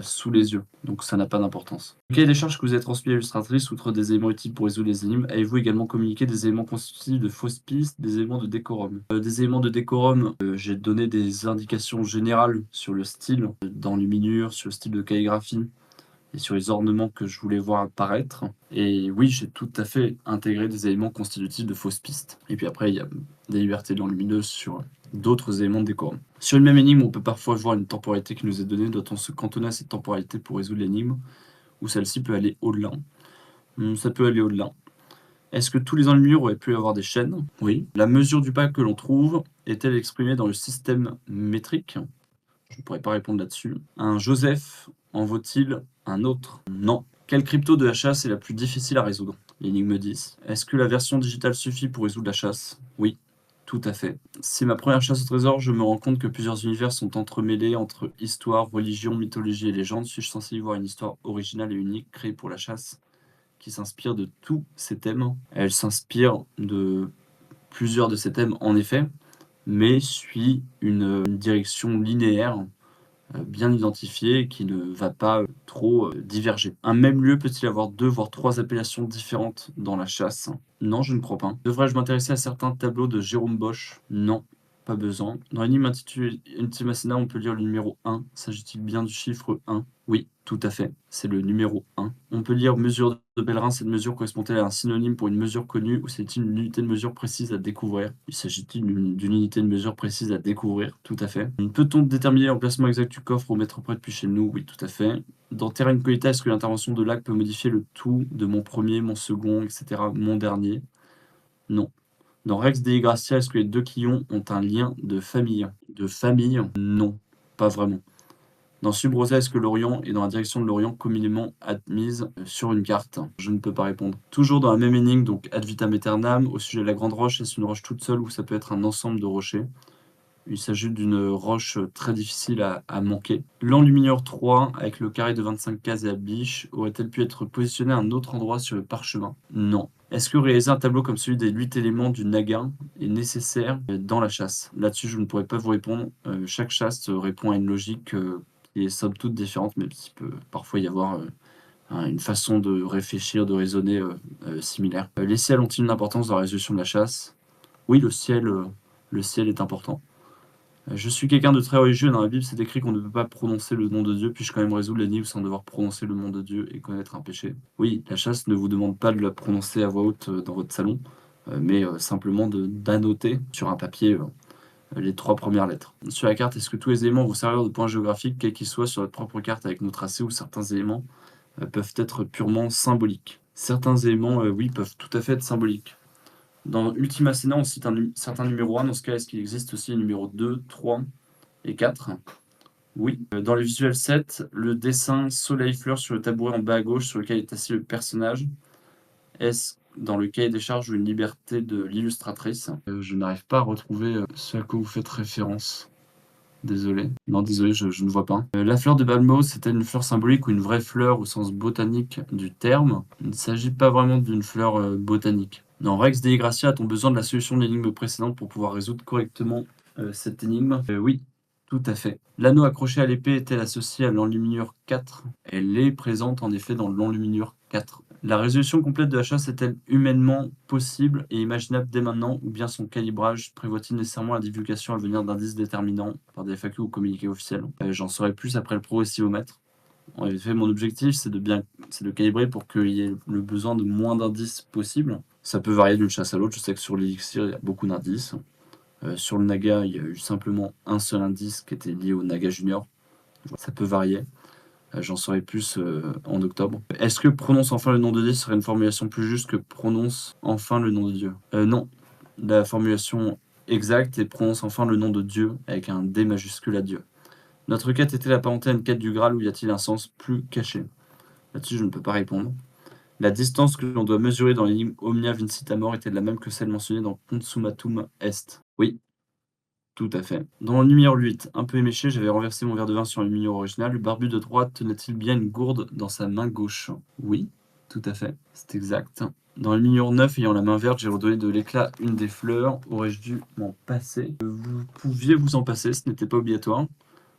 Speaker 1: sous les yeux, donc ça n'a pas d'importance. Quelle est les charges que vous avez transmises à l'illustratrice, outre des éléments utiles pour résoudre les énigmes? Avez-vous également communiqué des éléments constitutifs de fausses pistes, des éléments de décorum? Des éléments de décorum, j'ai donné des indications générales sur le style d'enluminure, sur le style de calligraphie et sur les ornements que je voulais voir apparaître. Et oui, j'ai tout à fait intégré des éléments constitutifs de fausses pistes. Et puis après, il y a des libertés lumineuses sur d'autres éléments de décorum. Sur une même énigme, on peut parfois voir une temporalité qui nous est donnée. Doit-on se cantonner à cette temporalité pour résoudre l'énigme? Ou celle-ci peut aller au-delà? Ça peut aller au-delà. Est-ce que tous les enluminures auraient pu avoir des chaînes? Oui. La mesure du pas que l'on trouve est-elle exprimée dans le système métrique? Je ne pourrais pas répondre là-dessus. Un Joseph en vaut-il un autre? Non. Quelle crypto de la chasse est la plus difficile à résoudre? L'énigme 10. Est-ce que la version digitale suffit pour résoudre la chasse? Oui, tout à fait. C'est ma première chasse au trésor, je me rends compte que plusieurs univers sont entremêlés entre histoire, religion, mythologie et légende. Suis-je censé y voir une histoire originale et unique créée pour la chasse qui s'inspire de tous ces thèmes? Elle s'inspire de plusieurs de ces thèmes en effet, mais suit une direction linéaire bien identifiée et qui ne va pas trop diverger. Un même lieu peut-il avoir 2 voire 3 appellations différentes dans la chasse? Non, je ne crois pas. Devrais-je m'intéresser à certains tableaux de Jérôme Bosch? Non, pas besoin. Dans l'anime intitulé Ultima Sena, on peut lire le numéro 1. S'agit-il bien du chiffre 1? Oui. tout à fait, c'est le numéro 1. On peut lire mesure de pèlerin, cette mesure correspond-elle à un synonyme pour une mesure connue ou c'est-il une unité de mesure précise à découvrir? Il s'agit-il d'une unité de mesure précise à découvrir? Tout à fait. Peut-on déterminer l'emplacement exact du coffre au mètre près depuis chez nous? Oui, tout à fait. Dans Terra Incognita, est-ce que l'intervention de Lac peut modifier le tout de mon premier, mon second, etc., mon dernier? Non. Dans Rex Dei Gracia, est-ce que les deux clients ont un lien de famille? De famille? Non, pas vraiment. Dans Sub-Rosa, est-ce que l'Orient est dans la direction de l'Orient communément admise sur une carte? Je ne peux pas répondre. Toujours dans la même énigme, donc ad vitam aeternam, au sujet de la grande roche, est-ce une roche toute seule ou ça peut être un ensemble de rochers? Il s'agit d'une roche très difficile à manquer. L'enluminure 3, avec le carré de 25 cases et la biche, aurait-elle pu être positionnée à un autre endroit sur le parchemin? Non. Est-ce que réaliser un tableau comme celui des 8 éléments du Naga est nécessaire dans la chasse? Là-dessus, je ne pourrais pas vous répondre. Chaque chasse répond à une logique qui est somme toute différente, même s'il peut parfois y avoir une façon de réfléchir, de raisonner similaire. Les ciels ont-ils une importance dans la résolution de la chasse? Oui, le ciel est important. Je suis quelqu'un de très religieux, dans la Bible c'est écrit qu'on ne peut pas prononcer le nom de Dieu, puis-je quand même résoudre l'énigme sans devoir prononcer le nom de Dieu et connaître un péché? Oui, la chasse ne vous demande pas de la prononcer à voix haute dans votre salon, mais simplement d'annoter sur un papier les 3 premières lettres. Sur la carte, est-ce que tous les éléments vont servir de points géographiques, quels qu'ils soient sur votre propre carte avec nos tracés, ou certains éléments peuvent être purement symboliques? Certains éléments, oui, peuvent tout à fait être symboliques. Dans Ultima Sena, on cite un certain numéro 1. Dans ce cas, est-ce qu'il existe aussi les numéros 2, 3 et 4? Oui. Dans le visuel 7, le dessin soleil-fleur sur le tabouret en bas à gauche sur lequel est assis le personnage, est-ce dans le cahier des charges ou une liberté de l'illustratrice? Je n'arrive pas à retrouver ce à quoi vous faites référence. Désolé. Non, désolé, je ne vois pas. La fleur de Balmo, c'est-elle une fleur symbolique ou une vraie fleur au sens botanique du terme? Il ne s'agit pas vraiment d'une fleur botanique. Dans Rex Dei Gracia, a-t-on besoin de la solution de l'énigme précédente pour pouvoir résoudre correctement cette énigme? Oui, tout à fait. L'anneau accroché à l'épée est-elle associé à l'enluminure 4? Elle est présente en effet dans l'enluminure 4. La résolution complète de la chasse est-elle humainement possible et imaginable dès maintenant, ou bien son calibrage prévoit-il nécessairement la divulgation à venir d'indices déterminants par des FAQ ou communiqués officiels? J'en saurai plus après le progressivomètre. En effet, mon objectif, c'est de calibrer pour qu'il y ait le besoin de moins d'indices possible. Ça peut varier d'une chasse à l'autre. Je sais que sur l'élixir, il y a beaucoup d'indices. Sur le Naga, il y a eu simplement un seul indice qui était lié au Naga Junior. Ça peut varier. J'en saurai plus en octobre. Est-ce que prononce enfin le nom de Dieu serait une formulation plus juste que prononce enfin le nom de Dieu? Non. La formulation exacte est prononce enfin le nom de Dieu avec un D majuscule à Dieu. Notre quête était apparentée à une quête du Graal ou y a-t-il un sens plus caché? Là-dessus, je ne peux pas répondre. La distance que l'on doit mesurer dans l'énigme Omnia Vincit Amor était la même que celle mentionnée dans Consumatum Est. Oui, tout à fait. Dans le numéro 8, un peu éméché, j'avais renversé mon verre de vin sur le numéro original. Le barbu de droite tenait-il bien une gourde dans sa main gauche? Oui, tout à fait, c'est exact. Dans le numéro 9, ayant la main verte, j'ai redonné de l'éclat une des fleurs. Aurais-je dû m'en passer? Vous pouviez vous en passer, ce n'était pas obligatoire.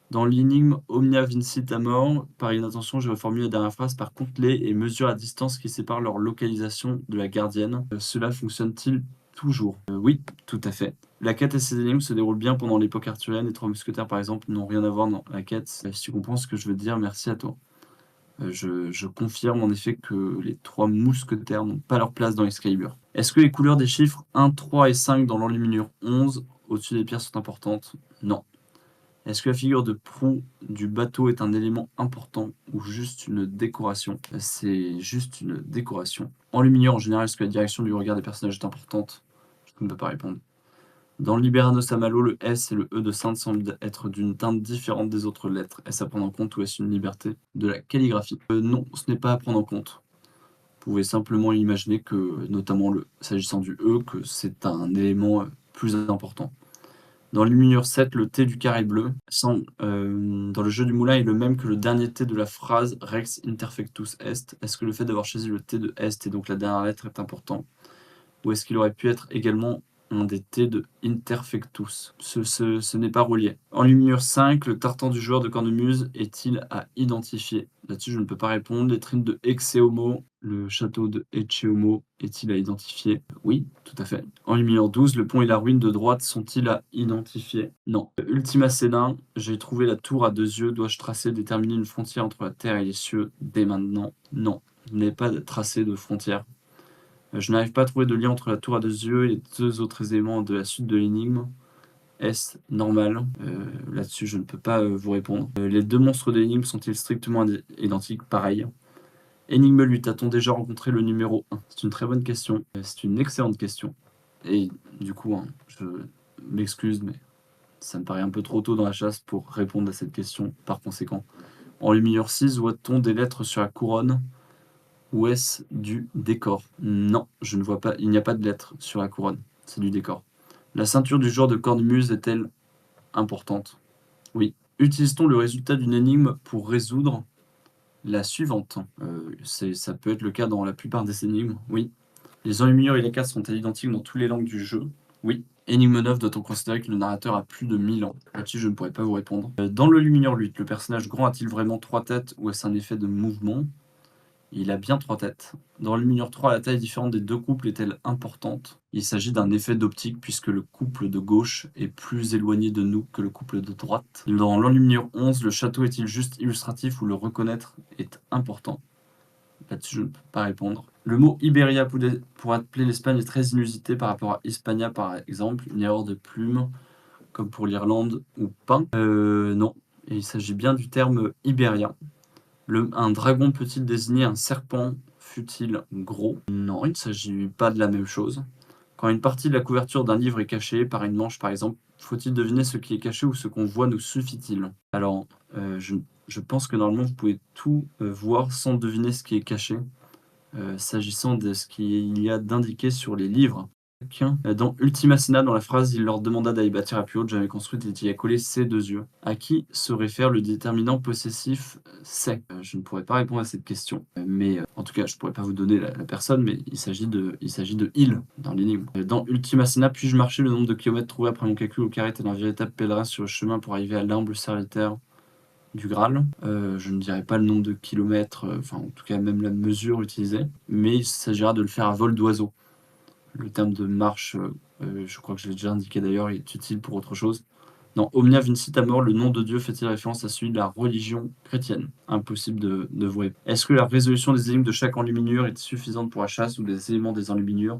Speaker 1: Dans l'énigme Omnia Vincit Amor, par inattention, j'ai reformulé la dernière phrase par compte-les et mesure la distance qui sépare leur localisation de la gardienne. Cela fonctionne-t-il toujours? Oui, tout à fait. La quête et ses énigmes se déroulent bien pendant l'époque arthurienne. Les trois mousquetaires, par exemple, n'ont rien à voir dans la quête. Si tu comprends ce que je veux dire, merci à toi. Je confirme en effet que les trois mousquetaires n'ont pas leur place dans Excalibur. Est-ce que les couleurs des chiffres 1, 3 et 5 dans l'enluminure 11 au-dessus des pierres sont importantes? Non. Est-ce que la figure de proue du bateau est un élément important ou juste une décoration? C'est juste une décoration. Enluminure, en général, est-ce que la direction du regard des personnages est importante? Je ne peux pas répondre. Dans le Libérano Samalo, le S et le E de Sainte semblent être d'une teinte différente des autres lettres. Est-ce à prendre en compte ou est-ce une liberté de la calligraphie? Non, ce n'est pas à prendre en compte. Vous pouvez simplement imaginer que, notamment s'agissant du E, que c'est un élément plus important. Dans l'Luminure 7, le T du carré bleu semble, dans le jeu du moulin, est le même que le dernier T de la phrase Rex Interfectus Est. Est-ce que le fait d'avoir choisi le T de Est et donc la dernière lettre est important? Ou est-ce qu'il aurait pu être également un des T de Interfectus? Ce n'est pas relié. En Luminure 5, le tartan du joueur de cornemuse est-il à identifier? Là-dessus, je ne peux pas répondre. Les trines de Exeomo, Le château de Ecce-Homo est-il à identifier? Oui, tout à fait. Enluminure 12, le pont et la ruine de droite sont-ils à identifier? Non. Ultima Sénat, j'ai trouvé la tour à 2 yeux. Dois-je tracer, déterminer une frontière entre la terre et les cieux dès maintenant? Non. Il n'est pas de tracé de frontière. Je n'arrive pas à trouver de lien entre la tour à 2 yeux et les 2 autres éléments de la suite de l'énigme. Est-ce normal? Là-dessus, je ne peux pas vous répondre. Les 2 monstres de l'énigme sont-ils strictement identiques? Pareil. Énigme 8, a-t-on déjà rencontré le numéro 1? C'est une très bonne question. C'est une excellente question. Et du coup, hein, je m'excuse, mais ça me paraît un peu trop tôt dans la chasse pour répondre à cette question, par conséquent. En luminure 6, voit-on des lettres sur la couronne? Ou est-ce du décor? Non, je ne vois pas. Il n'y a pas de lettres sur la couronne. C'est du décor. La ceinture du joueur de cornemuse est-elle importante? Oui. Utilise-t-on le résultat d'une énigme pour résoudre la suivante? Ça peut être le cas dans la plupart des énigmes, oui. Les enluminures et les cases sont-elles identiques dans toutes les langues du jeu? Oui. Énigme 9, doit-on considérer que le narrateur a plus de 1000 ans? Là-dessus, je ne pourrais pas vous répondre. Dans le luminure 8, le personnage grand a-t-il vraiment 3 têtes ou est-ce un effet de mouvement? Il a bien 3 têtes. Dans le luminure 3, la taille différente des 2 couples est-elle importante? Il s'agit d'un effet d'optique puisque le couple de gauche est plus éloigné de nous que le couple de droite. Dans l'enluminure 11, le château est-il juste illustratif ou le reconnaître est important? Là-dessus, je ne peux pas répondre. Le mot Iberia pour appeler l'Espagne est très inusité par rapport à Hispania, par exemple. Une erreur de plume, comme pour l'Irlande ou pain. Non, il s'agit bien du terme Iberia. Un dragon peut-il désigner un serpent? Fut-il gros? Non, il ne s'agit pas de la même chose. Quand une partie de la couverture d'un livre est cachée, par une manche par exemple, faut-il deviner ce qui est caché ou ce qu'on voit nous suffit-il? Alors, je pense que normalement vous pouvez tout voir sans deviner ce qui est caché, s'agissant de ce qu'il y a d'indiqué sur les livres. Dans Ultima Cena, dans la phrase il leur demanda d'aller bâtir la plus haute jamais construite et d'y accoler ses 2 yeux. À qui se réfère le déterminant possessif c'est? Je ne pourrais pas répondre à cette question, mais en tout cas je pourrais pas vous donner la personne, mais il s'agit de il dans l'énigme. Dans Ultima Cena, puis-je marcher le nombre de kilomètres trouvés après mon calcul au carré tel un véritable pèlerin sur le chemin pour arriver à l'humble serviteur du Graal? Je ne dirais pas le nombre de kilomètres, enfin en tout cas même la mesure utilisée, mais il s'agira de le faire à vol d'oiseau. Le terme de marche, je crois que je l'ai déjà indiqué d'ailleurs, est utile pour autre chose. Dans Omnia Vincit Amor, le nom de Dieu fait-il référence à celui de la religion chrétienne? Impossible de vous répondre. Est-ce que la résolution des énigmes de chaque enluminure est suffisante pour la chasse ou des éléments des enluminures?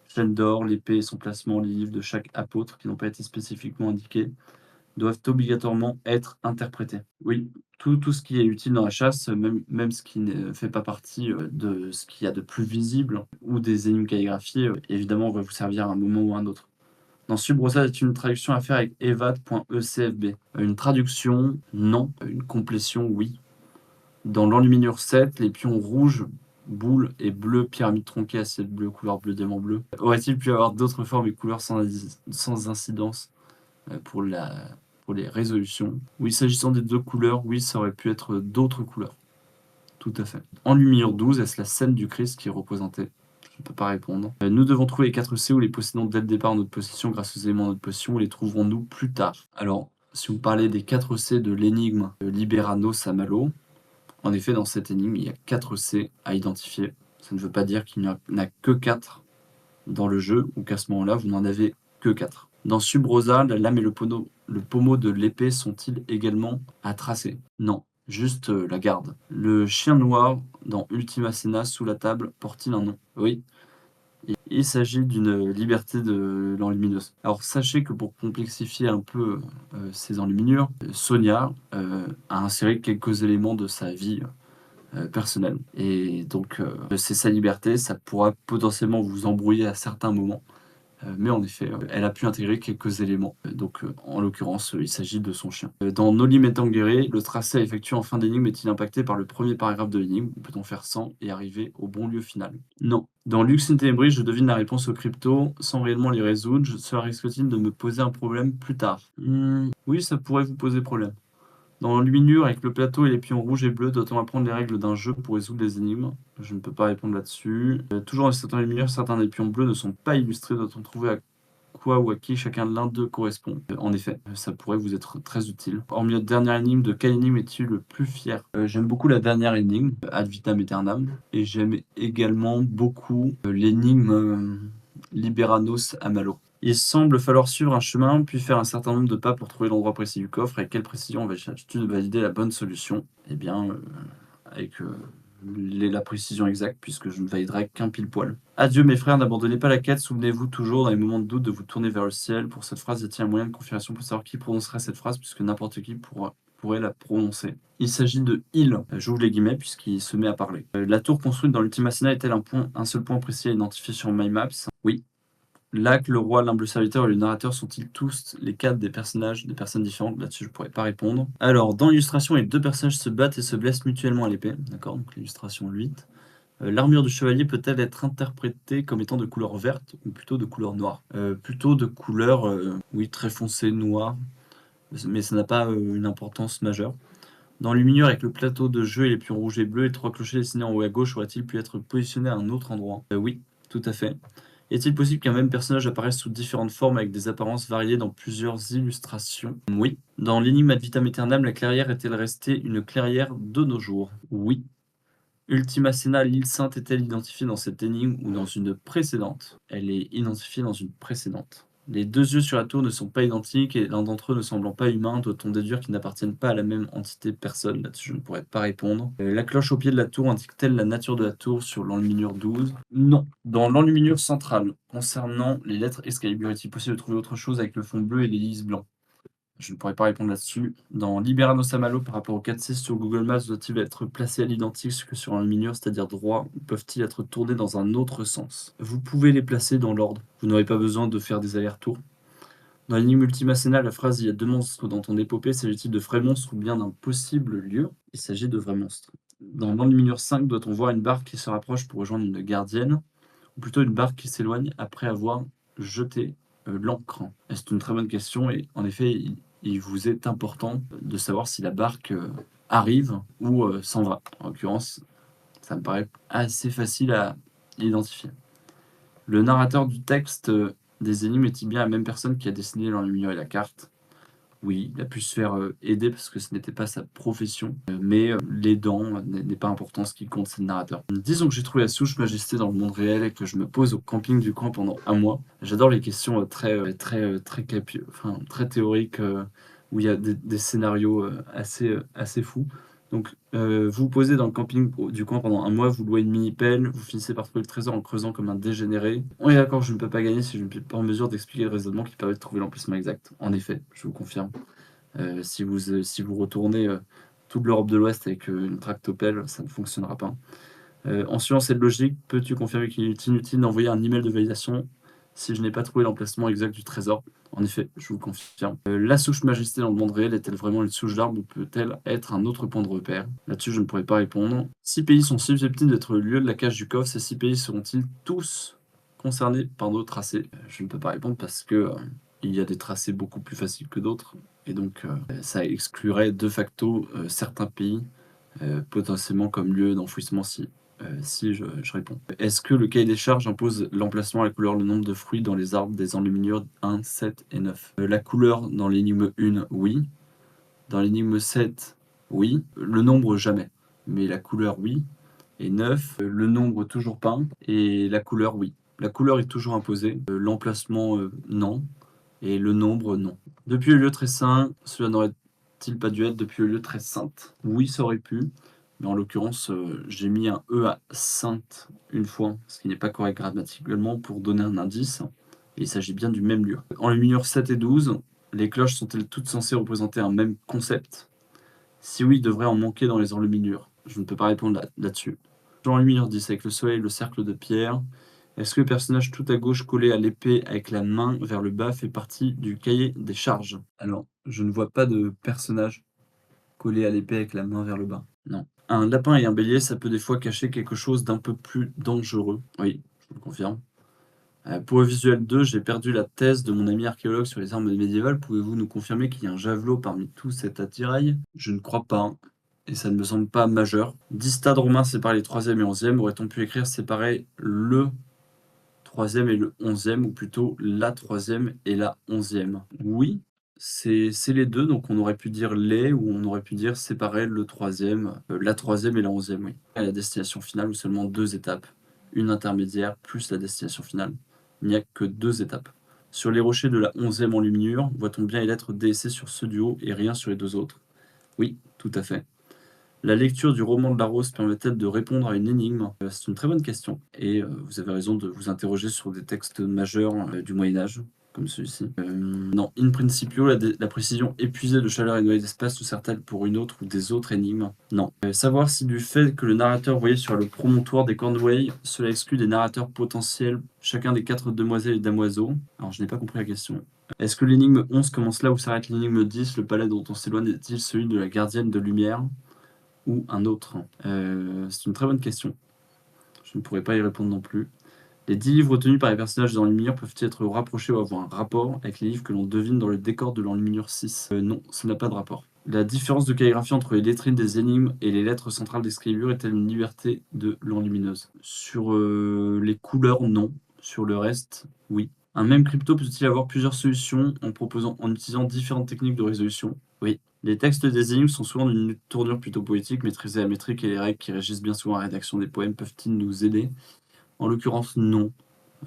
Speaker 1: Chaîne d'or, l'épée et son placement, les livres de chaque apôtre qui n'ont pas été spécifiquement indiqués, doivent obligatoirement être interprétés. Oui, tout ce qui est utile dans la chasse, même ce qui ne fait pas partie de ce qu'il y a de plus visible ou des énigmes calligraphiées, évidemment, va vous servir à un moment ou à un autre. Dans Subrosa, est une traduction à faire avec evad.ecfb. Une traduction, non. Une complétion, oui. Dans l'enluminure 7, les pions rouges, boule et bleu, pyramide tronquée, assiette bleue, couleur bleu, diamant bleu. Aurait-il pu avoir d'autres formes et couleurs sans incidence pour les résolutions? Oui, s'agissant des 2 couleurs, oui, ça aurait pu être d'autres couleurs. Tout à fait. En luminure 12, est-ce la scène du Christ qui est représentée? Je ne peux pas répondre. Nous devons trouver les 4 C ou les possédons dès le départ en notre possession grâce aux éléments de notre possession ou les trouverons-nous plus tard? Alors, si vous parlez des 4 C de l'énigme Liberano Samalo, en effet, dans cette énigme, il y a 4 C à identifier. Ça ne veut pas dire qu'il n'y en a que 4 dans le jeu ou qu'à ce moment-là, vous n'en avez que 4. Dans Subrosa, la lame et le pommeau de l'épée sont-ils également à tracer? Non, juste la garde. Le chien noir dans Ultima Cena sous la table porte-t-il un nom? Oui. Il s'agit d'une liberté de l'enlumineuse. Alors sachez que pour complexifier un peu ces enluminures, Sonia a inséré quelques éléments de sa vie personnelle. Et donc c'est sa liberté, ça pourra potentiellement vous embrouiller à certains moments. Mais en effet, elle a pu intégrer quelques éléments. Donc, en l'occurrence, il s'agit de son chien. Dans Noli Me Tangere, le tracé à effectuer en fin d'énigme est-il impacté par le premier paragraphe de l'énigme ou peut-on faire sans et arriver au bon lieu final? Non. Dans Lux in Tenebris, je devine la réponse aux cryptos sans réellement les résoudre. Cela risque-t-il de me poser un problème plus tard? Oui, ça pourrait vous poser problème. Dans Luminure, avec le plateau et les pions rouges et bleus, doit-on apprendre les règles d'un jeu pour résoudre les énigmes? Je ne peux pas répondre là-dessus. Toujours dans certains Luminures, certains des pions bleus ne sont pas illustrés. Doit-on trouver à quoi ou à qui chacun de l'un d'eux correspond. En effet, ça pourrait vous être très utile. Hormis notre dernière énigme, de quelle énigme es-tu le plus fier? J'aime beaucoup la dernière énigme, Ad vitam aeternam, et j'aime également beaucoup l'énigme Liberanos Amalo. Il semble falloir suivre un chemin, puis faire un certain nombre de pas pour trouver l'endroit précis du coffre. Avec quelle précision vas-tu valider la bonne solution? Eh bien, avec la précision exacte, puisque je ne validerai qu'un pile poil. Adieu mes frères, n'abandonnez pas la quête, souvenez-vous toujours dans les moments de doute de vous tourner vers le ciel. Pour cette phrase, y a-t-il un moyen de confirmation pour savoir qui prononcerait cette phrase, puisque n'importe qui pourrait la prononcer. Il s'agit de il, j'ouvre les guillemets puisqu'il se met à parler. La tour construite dans l'Ultima Sena est-elle un seul point précis à identifier sur MyMaps? Oui. Lac, le roi, l'humble serviteur et le narrateur sont-ils tous les quatre des personnages, des personnes différentes? Là-dessus, je ne pourrais pas répondre. Alors, dans l'illustration, les deux personnages se battent et se blessent mutuellement à l'épée. D'accord, donc l'illustration 8. L'armure du chevalier peut-elle être interprétée comme étant de couleur verte ou plutôt de couleur noire? Plutôt de couleur, oui, très foncée, noire, mais ça n'a pas une importance majeure. Dans Luminure, avec le plateau de jeu et les pions rouges et bleus, et trois clochers dessinés en haut à gauche, aurait-il pu être positionné à un autre endroit? Oui, tout à fait. Est-il possible qu'un même personnage apparaisse sous différentes formes avec des apparences variées dans plusieurs illustrations? Oui. Dans l'énigme Ad vitam aeternam, la clairière est-elle restée une clairière de nos jours? Oui. Ultima Sena, l'île sainte est-elle identifiée dans cette énigme ou dans une précédente? Elle est identifiée dans une précédente. Les deux yeux sur la tour ne sont pas identiques et l'un d'entre eux ne semblant pas humain, doit-on déduire qu'ils n'appartiennent pas à la même entité personne? Là-dessus, je ne pourrais pas répondre. La cloche au pied de la tour indique-t-elle la nature de la tour sur l'enluminure 12? Non. Dans l'enluminure centrale, concernant les lettres Excalibur, est-il possible de trouver autre chose avec le fond bleu et les lys blancs? Je ne pourrais pas répondre là-dessus. Dans Liberanos Samalo, par rapport au 4C sur Google Maps, doit-il être placé à l'identique que sur un mineur, c'est-à-dire droit, ou peuvent-ils être tournés dans un autre sens? Vous pouvez les placer dans l'ordre. Vous n'aurez pas besoin de faire des allers-retours. Dans l'énigme Ultima Sena, la phrase «Il y a deux monstres dans ton épopée», s'agit-il de vrais monstres ou bien d'un possible lieu? Il s'agit de vrais monstres. Dans l'enluminure 5, doit-on voir une barque qui se rapproche pour rejoindre une gardienne, ou plutôt une barque qui s'éloigne après avoir jeté l'ancre? C'est une très bonne question et en effet, il vous est important de savoir si la barque arrive ou s'en va. En l'occurrence, ça me paraît assez facile à identifier. Le narrateur du texte des énigmes est-il bien la même personne qui a dessiné l'enluminure et la carte? Oui, il a pu se faire aider parce que ce n'était pas sa profession, mais l'aidant n'est pas important, ce qui compte, c'est le narrateur. Disons que j'ai trouvé la souche majesté dans le monde réel et que je me pose au camping du camp pendant un mois. J'adore les questions très théoriques où il y a des scénarios assez fous. Donc, vous vous posez dans le camping du camp pendant un mois, vous louez une mini-pelle, vous finissez par trouver le trésor en creusant comme un dégénéré. On est d'accord, je ne peux pas gagner si je ne suis pas en mesure d'expliquer le raisonnement qui permet de trouver l'emplacement exact. En effet, je vous confirme. Si vous retournez toute l'Europe de l'Ouest avec une tractopelle, ça ne fonctionnera pas. En suivant cette logique, peux-tu confirmer qu'il est inutile d'envoyer un email de validation si je n'ai pas trouvé l'emplacement exact du trésor? En effet, je vous confirme. La souche majesté dans le monde réel est-elle vraiment une souche d'arbre ou peut-elle être un autre point de repère? Là-dessus, je ne pourrais pas répondre. 6 pays sont susceptibles d'être le lieu de la cache du coffre. Ces 6 pays seront-ils tous concernés par nos tracés? Je ne peux pas répondre parce que il y a des tracés beaucoup plus faciles que d'autres. Et donc, ça exclurait de facto certains pays potentiellement comme lieu d'enfouissement si je réponds. Est-ce que le cahier des charges impose l'emplacement, la couleur, le nombre de fruits dans les arbres des enluminures 1, 7 et 9? La couleur dans l'énigme 1, oui. Dans l'énigme 7, oui. Le nombre, jamais. Mais la couleur, oui. Et 9, le nombre, toujours pas. Et la couleur, oui. La couleur est toujours imposée. L'emplacement, non. Et le nombre, non. Depuis le lieu très saint, cela n'aurait-il pas dû être depuis le lieu très sainte? Oui, ça aurait pu. Mais en l'occurrence, j'ai mis un E à sainte une fois, ce qui n'est pas correct grammaticalement, pour donner un indice. Et il s'agit bien du même lieu. En les mineurs 7 et 12, les cloches sont-elles toutes censées représenter un même concept? Si oui, il devrait en manquer dans les enluminures. Je ne peux pas répondre là-dessus. Dans les mineurs 10, avec le soleil, le cercle de pierre, est-ce que le personnage tout à gauche collé à l'épée avec la main vers le bas fait partie du cahier des charges? Alors, je ne vois pas de personnage collé à l'épée avec la main vers le bas. Non. Un lapin et un bélier, ça peut des fois cacher quelque chose d'un peu plus dangereux. Oui, je vous le confirme. Pour le visuel 2, j'ai perdu la thèse de mon ami archéologue sur les armes médiévales. Pouvez-vous nous confirmer qu'il y a un javelot parmi tout cet attirail? Je ne crois pas, et ça ne me semble pas majeur. 10 stades romains séparent les 3e et 11e. Aurait-on pu écrire séparer le troisième et le 11e, ou plutôt la troisième et la 11e? Oui, c'est les 2, donc on aurait pu dire les ou on aurait pu dire séparer le troisième, la troisième et la 11e, oui. À la destination finale où seulement 2 étapes, une intermédiaire plus la destination finale. Il n'y a que 2 étapes. Sur les rochers de la 11e enluminure, voit-on bien les lettres D et C sur ceux du haut et rien sur les 2 autres? Oui, tout à fait. La lecture du roman de Larose permet-elle de répondre à une énigme? C'est une très bonne question et vous avez raison de vous interroger sur des textes majeurs, du Moyen Âge, comme celui-ci. Non, in principio, la précision épuisée de chaleur et noyée d'espace nous sert-elle pour une autre ou des autres énigmes? Non. Savoir si du fait que le narrateur voyait sur le promontoire des Cornouailles, cela exclut des narrateurs potentiels, chacun des 4 demoiselles et damoiseaux? Alors je n'ai pas compris la question. Est-ce que l'énigme 11 commence là où s'arrête l'énigme 10? Le palais dont on s'éloigne est-il celui de la gardienne de lumière ou un autre? C'est une très bonne question. Je ne pourrais pas y répondre non plus. Les 10 livres tenus par les personnages dans l'enluminure peuvent-ils être rapprochés ou avoir un rapport avec les livres que l'on devine dans le décor de l'enluminure 6? Non, ça n'a pas de rapport. La différence de calligraphie entre les lettrines des énigmes et les lettres centrales d'escriture est-elle une liberté de l'enlumineuse? Sur les couleurs, non. Sur le reste, oui. Un même crypto peut-il avoir plusieurs solutions en utilisant différentes techniques de résolution? Oui. Les textes des énigmes sont souvent d'une tournure plutôt poétique, maîtriser la métrique et les règles qui régissent bien souvent la rédaction des poèmes peuvent-ils nous aider? En l'occurrence, non.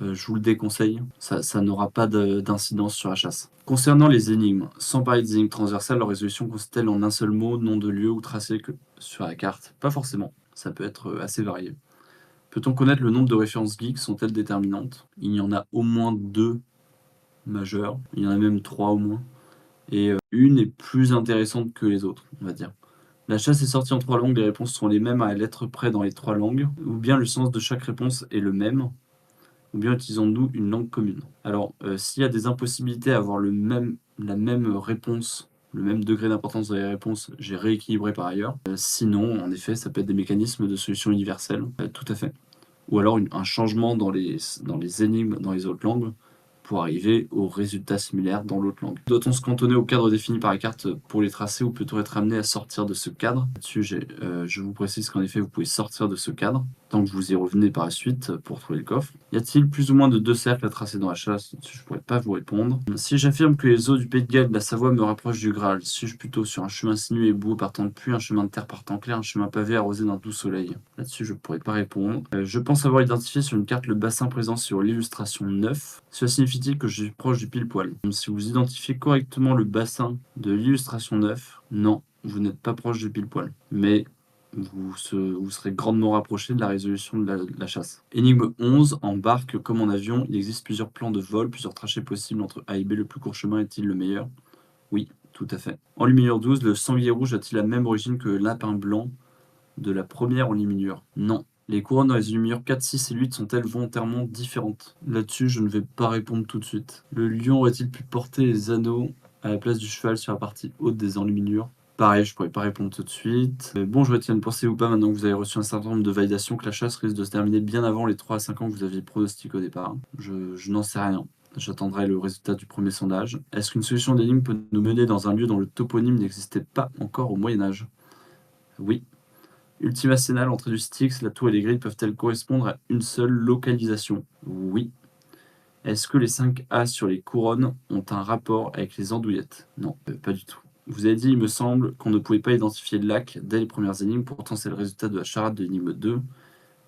Speaker 1: Je vous le déconseille, ça n'aura pas d'incidence sur la chasse. Concernant les énigmes, sans parler des énigmes transversales, leur résolution consiste-t-elle en un seul mot, nom de lieu ou tracé que sur la carte? Pas forcément, ça peut être assez varié. Peut-on connaître le nombre de références geeks? Sont-elles déterminantes? Il y en a au moins 2 majeures, il y en a même 3 au moins, et une est plus intéressante que les autres, on va dire. La chasse est sortie en 3 langues, les réponses sont les mêmes à la lettre près dans les 3 langues, ou bien le sens de chaque réponse est le même, ou bien utilisons-nous une langue commune? Alors, s'il y a des impossibilités à avoir la même réponse, le même degré d'importance dans les réponses, j'ai rééquilibré par ailleurs. Sinon, en effet, ça peut être des mécanismes de solution universelle, tout à fait. Ou alors un changement dans les énigmes dans les autres langues pour arriver aux résultats similaires dans l'autre langue. Doit-on se cantonner au cadre défini par la carte pour les tracer ou peut-on être amené à sortir de ce cadre? Là-dessus, je vous précise qu'en effet, vous pouvez sortir de ce cadre tant que vous y revenez par la suite pour trouver le coffre. Y a-t-il plus ou moins de 2 cercles à tracer dans la chasse? Là-dessus, je ne pourrais pas vous répondre. Si j'affirme que les eaux du Pays de Galles et de la Savoie me rapprochent du Graal, suis-je plutôt sur un chemin sinueux et boueux partant de pluie, un chemin de terre partant clair, un chemin pavé arrosé d'un doux soleil? Là-dessus, je ne pourrais pas répondre. Je pense avoir identifié sur une carte le bassin présent sur l'illustration 9. Cela signifie-t-il que je suis proche du pile-poil? Si vous identifiez correctement le bassin de l'illustration 9, non, vous n'êtes pas proche du pile-poil. Mais vous serez grandement rapproché de la résolution de la chasse. Énigme 11, en barque comme en avion, il existe plusieurs plans de vol, plusieurs trajets possibles entre A et B. Le plus court chemin est-il le meilleur? Oui, tout à fait. Enluminure 12, le sanglier rouge a-t-il la même origine que le lapin blanc de la première enluminure? Non. Les couronnes dans les enluminures 4, 6 et 8 sont-elles volontairement différentes? Là-dessus, je ne vais pas répondre tout de suite. Le lion aurait-il pu porter les anneaux à la place du cheval sur la partie haute des enluminures? Pareil, je pourrais pas répondre tout de suite. Bonjour Étienne, pensez-vous pas, maintenant que vous avez reçu un certain nombre de validations, que la chasse risque de se terminer bien avant les 3 à 5 ans que vous aviez pronostiqué au départ? Je n'en sais rien. J'attendrai le résultat du premier sondage. Est-ce qu'une solution d'énigme peut nous mener dans un lieu dont le toponyme n'existait pas encore au Moyen-Âge? Oui. Ultima Sénal, entrée du Styx, la tour et les grilles peuvent-elles correspondre à une seule localisation? Oui. Est-ce que les 5 A sur les couronnes ont un rapport avec les andouillettes? Non, pas du tout. Vous avez dit, il me semble, qu'on ne pouvait pas identifier le lac dès les premières énigmes, pourtant c'est le résultat de la charade de l'énigme 2.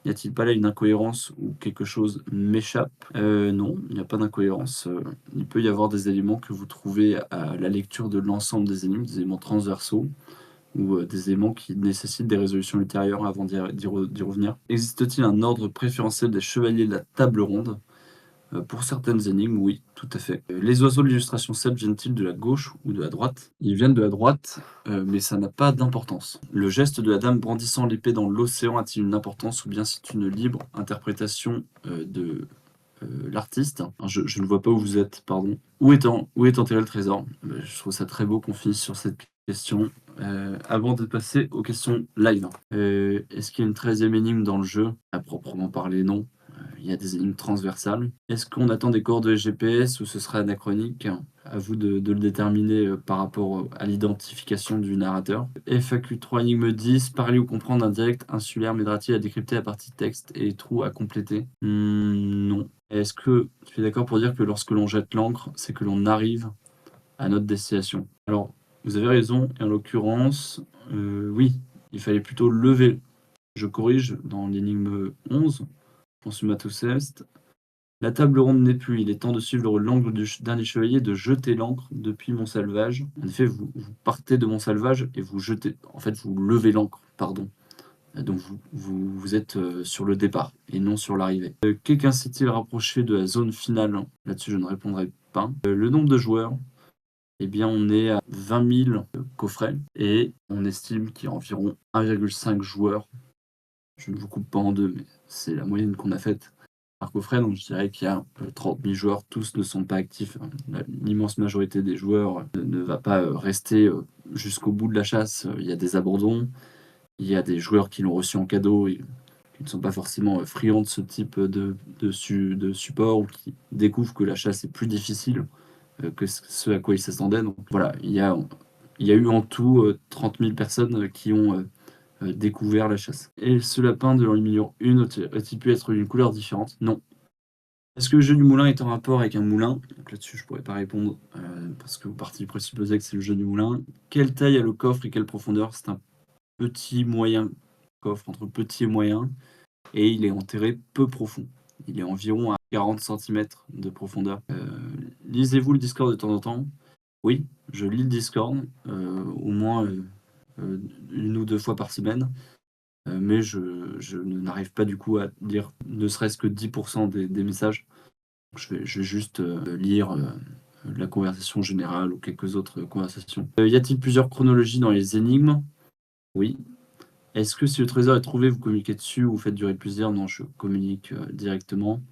Speaker 1: N'y a-t-il pas là une incohérence ou quelque chose m'échappe? Non, il n'y a pas d'incohérence. Il peut y avoir des éléments que vous trouvez à la lecture de l'ensemble des énigmes, des éléments transversaux, ou des éléments qui nécessitent des résolutions ultérieures avant d'y revenir. Existe-t-il un ordre préférentiel des chevaliers de la table ronde? Pour certaines énigmes, oui, tout à fait. Les oiseaux de l'illustration 7 viennent-ils de la gauche ou de la droite? Ils viennent de la droite, mais ça n'a pas d'importance. Le geste de la dame brandissant l'épée dans l'océan a-t-il une importance ou bien c'est une libre interprétation de l'artiste? Je ne vois pas où vous êtes, pardon. Où est enterré le trésor? Je trouve ça très beau qu'on finisse sur cette question. Avant de passer aux questions live, est-ce qu'il y a une 13e énigme dans le jeu? À proprement parler, non. Il y a des énigmes transversales. Est-ce qu'on attend des coordonnées GPS ou ce serait anachronique? à vous de le déterminer par rapport à l'identification du narrateur. FAQ 3, énigme 10, parler ou comprendre un dialecte insulaire m'aidera-t-il à décrypter la partie texte et les trous à compléter? Non. Est-ce que tu es d'accord pour dire que lorsque l'on jette l'ancre, c'est que l'on arrive à notre destination? Alors, vous avez raison, et en l'occurrence, oui, il fallait plutôt lever. Je corrige dans l'énigme 11, Consumatus est. La table ronde n'est plus, il est temps de suivre l'angle du dernier chevalier, de jeter l'ancre depuis Montsalvage. En effet, vous partez de Montsalvage et vous jetez, en fait, vous levez l'ancre, pardon. Donc vous êtes sur le départ et non sur l'arrivée. Quelqu'un s'est-il rapproché de la zone finale? Là-dessus, je ne répondrai pas. Le nombre de joueurs, eh bien, on est à 20 000 coffrets et on estime qu'il y a environ 1,5 joueurs. Je ne vous coupe pas en deux, mais c'est la moyenne qu'on a faite par coffret, donc je dirais qu'il y a 30 000 joueurs, tous ne sont pas actifs. L'immense majorité des joueurs ne va pas rester jusqu'au bout de la chasse. Il y a des abandons, il y a des joueurs qui l'ont reçu en cadeau et qui ne sont pas forcément friands de ce type de support ou qui découvrent que la chasse est plus difficile que ce à quoi ils s'attendaient. Donc voilà, il y a eu en tout 30 000 personnes qui ont découvert la chasse. Et ce lapin de l'enluminure 1 a-t-il pu être d'une couleur différente? Non. Est-ce que le jeu du moulin est en rapport avec un moulin? Donc là-dessus, je pourrais pas répondre parce que vous partez du présupposé que c'est le jeu du moulin. Quelle taille a le coffre et quelle profondeur? C'est un petit moyen coffre, entre petit et moyen, et il est enterré peu profond. Il est environ à 40 cm de profondeur. Lisez-vous le Discord de temps en temps? Oui, je lis le Discord au moins 1 ou 2 fois par semaine. Mais je n'arrive pas du coup à lire ne serait-ce que 10% des messages. Je vais juste lire la conversation générale ou quelques autres conversations. Y a-t-il plusieurs chronologies dans les énigmes? Oui. Est-ce que si le trésor est trouvé, vous communiquez dessus ou vous faites durer plusieurs? Non, je communique directement.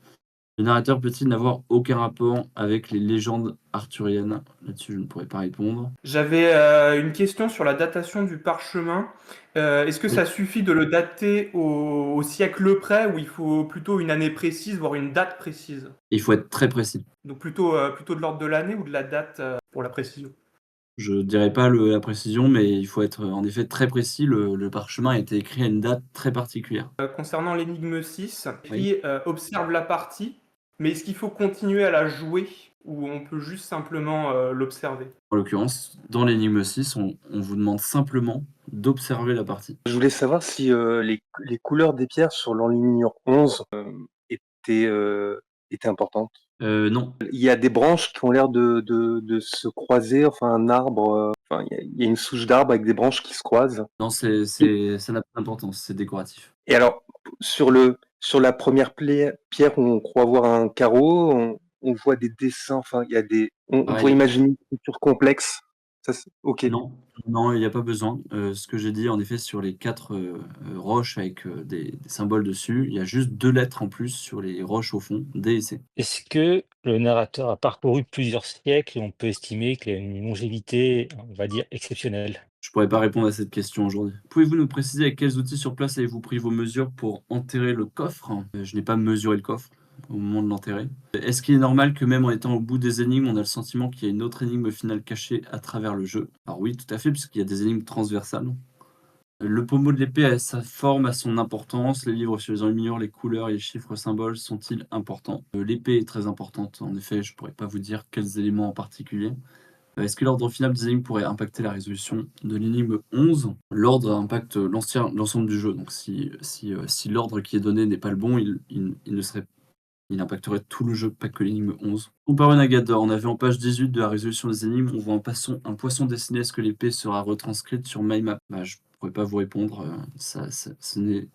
Speaker 1: Le narrateur peut-il n'avoir aucun rapport avec les légendes arthuriennes? Là-dessus, je ne pourrais pas répondre.
Speaker 2: J'avais une question sur la datation du parchemin. Est-ce que
Speaker 1: Oui.
Speaker 2: ça suffit de le dater au siècle près ou il faut plutôt une année précise, voire une date précise?
Speaker 1: Il faut être très précis.
Speaker 2: Donc plutôt de l'ordre de l'année ou de la date pour la précision?
Speaker 1: Je dirais pas la précision, mais il faut être en effet très précis. Le parchemin a été écrit à une date très particulière.
Speaker 2: Concernant l'énigme 6,
Speaker 1: Oui.
Speaker 2: écrit observe la partie, mais est-ce qu'il faut continuer à la jouer ou on peut juste simplement l'observer?
Speaker 1: En l'occurrence, dans l'énigme 6, on vous demande simplement d'observer la partie.
Speaker 3: Je voulais savoir si les couleurs des pierres sur l'enluminure 11 étaient, étaient importantes.
Speaker 1: Non,
Speaker 3: Il y a des branches qui ont l'air de se croiser, enfin un arbre, enfin il y a une souche d'arbre avec des branches qui se croisent.
Speaker 1: non, ça n'a pas d'importance, c'est décoratif.
Speaker 3: Et alors, sur la première pierre où on croit voir un carreau, on voit des dessins, enfin il y a on pourrait
Speaker 1: Pareil.
Speaker 3: imaginer une structure complexe. Ça, ok.
Speaker 1: Non, non, il n'y a pas besoin. Ce que j'ai dit, en effet, sur les 4 roches avec des symboles dessus, il y a juste 2 lettres en plus sur les roches au fond, D et C.
Speaker 4: Est-ce que le narrateur a parcouru plusieurs siècles et on peut estimer qu'il a une longévité, on va dire, exceptionnelle?
Speaker 1: Je pourrais pas répondre à cette question aujourd'hui. Pouvez-vous nous préciser avec quels outils sur place avez-vous pris vos mesures pour enterrer le coffre? Je n'ai pas mesuré le coffre au moment de l'enterrer. Est-ce qu'il est normal que même en étant au bout des énigmes, on a le sentiment qu'il y a une autre énigme finale cachée à travers le jeu? Alors oui, tout à fait, puisqu'il y a des énigmes transversales. Le pommeau de l'épée a sa forme, a son importance. Les livres sur les enluminures, les couleurs et les chiffres symboles sont-ils importants? L'épée est très importante. En effet, je pourrais pas vous dire quels éléments en particulier. Est-ce que l'ordre final des énigmes pourrait impacter la résolution de l'énigme 11? L'ordre impacte l'ensemble du jeu. Donc si l'ordre qui est donné n'est pas le bon, il impacterait tout le jeu, pas que l'énigme 11. Comparé à Nagador, on avait en page 18 de la résolution des énigmes, on voit un poisson dessiné. Est-ce que l'épée sera retranscrite sur MyMap? Je ne pourrais pas vous répondre. Ce n'est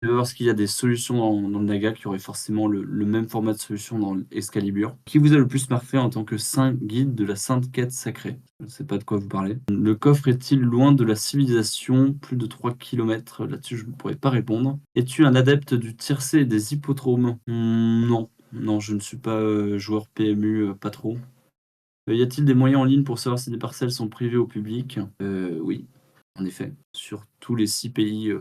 Speaker 1: je vais voir s'il y a des solutions dans le Naga qui auraient forcément le même format de solution dans Excalibur. Qui vous a le plus marqué en tant que saint guide de la sainte quête sacrée? Je ne sais pas de quoi vous parlez. Le coffre est-il loin de la civilisation? Plus de 3 km. Là-dessus, je ne pourrais pas répondre. Es-tu un adepte du tiercé et des hippodromes? Non. Non, je ne suis pas joueur PMU, pas trop. Y a-t-il des moyens en ligne pour savoir si des parcelles sont privées au public? Oui, en effet. Sur tous les 6 pays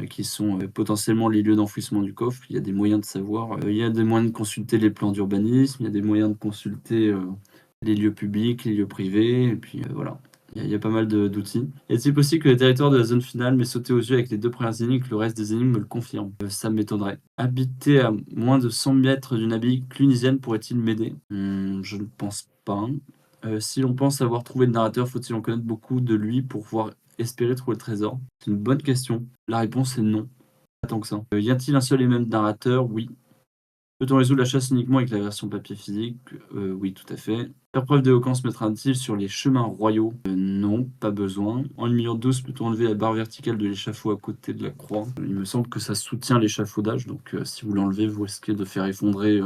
Speaker 1: qui sont potentiellement les lieux d'enfouissement du coffre, il y a des moyens de savoir. Il y a des moyens de consulter les plans d'urbanisme, il y a des moyens de consulter les lieux publics, les lieux privés, et puis voilà. Il y a pas mal d'outils. Est-il possible que le territoire de la zone finale m'ait sauté aux yeux avec les 2 premières énigmes, que le reste des énigmes me le confirme? Ça m'étonnerait. Habiter à moins de 100 mètres d'une abbaye clunisienne pourrait-il m'aider? Je ne pense pas. Si l'on pense avoir trouvé le narrateur, faut-il en connaître beaucoup de lui pour pouvoir espérer trouver le trésor? C'est une bonne question. La réponse est non. Pas tant que ça. Y a-t-il un seul et même narrateur? Oui. Peut-on résoudre la chasse uniquement avec la version papier physique? Oui, tout à fait. Faire preuve d'éloquence mettra-t-il sur les chemins royaux? Non, pas besoin. En 1.12, peut-on enlever la barre verticale de l'échafaud à côté de la croix? Il me semble que ça soutient l'échafaudage, donc si vous l'enlevez, vous risquez de faire effondrer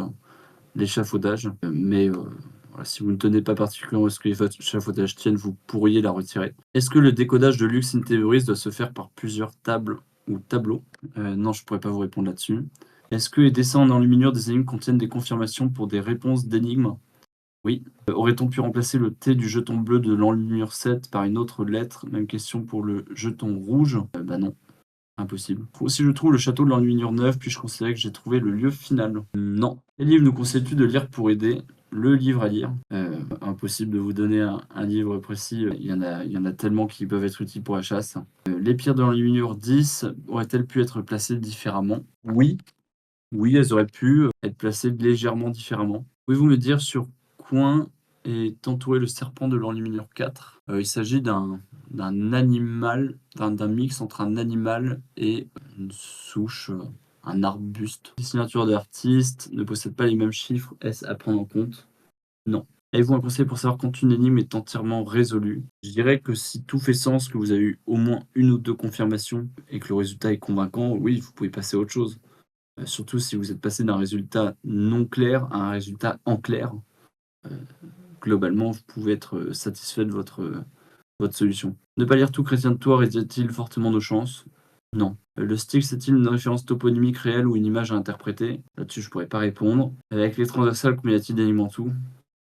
Speaker 1: l'échafaudage. Mais voilà, si vous ne tenez pas particulièrement à ce que l'échafaudage tienne, vous pourriez la retirer. Est-ce que le décodage de Lux in Theoris doit se faire par plusieurs tables ou tableaux? Non, je ne pourrais pas vous répondre là-dessus. Est-ce que les dessins en enluminure des énigmes contiennent des confirmations pour des réponses d'énigmes? Oui. Aurait-on pu remplacer le T du jeton bleu de l'enluminure 7 par une autre lettre? Même question pour le jeton rouge. Bah non, impossible. Si je trouve le château de l'enluminure 9, puis je considère que j'ai trouvé le lieu final? Non. Quel livre nous conseilles-tu de lire pour aider? Le livre à lire. Impossible de vous donner un livre précis. Il y en a tellement qui peuvent être utiles pour la chasse. Les pierres de l'enluminure 10 auraient-elles pu être placées différemment? Oui. Oui, elles auraient pu être placées légèrement différemment. Pouvez-vous me dire sur quoi est entouré le serpent de l'enluminure 4? Il s'agit d'un animal, d'un mix entre un animal et une souche, un arbuste. Les signatures d'artistes ne possèdent pas les mêmes chiffres. Est-ce à prendre en compte? Non. Avez-vous un conseil pour savoir quand une énigme est entièrement résolue? Je dirais que si tout fait sens, que vous avez eu au moins 1 ou 2 confirmations et que le résultat est convaincant, oui, vous pouvez passer à autre chose. Surtout si vous êtes passé d'un résultat non clair à un résultat en clair. Globalement, vous pouvez être satisfait de votre solution. Ne pas lire tout Chrétien de Tours réduit-il fortement nos chances? Non. Le Styx est-il une référence toponymique réelle ou une image à interpréter? Là-dessus, je pourrais pas répondre. Avec les transversales, combien y a-t-il d'énigmes en tout?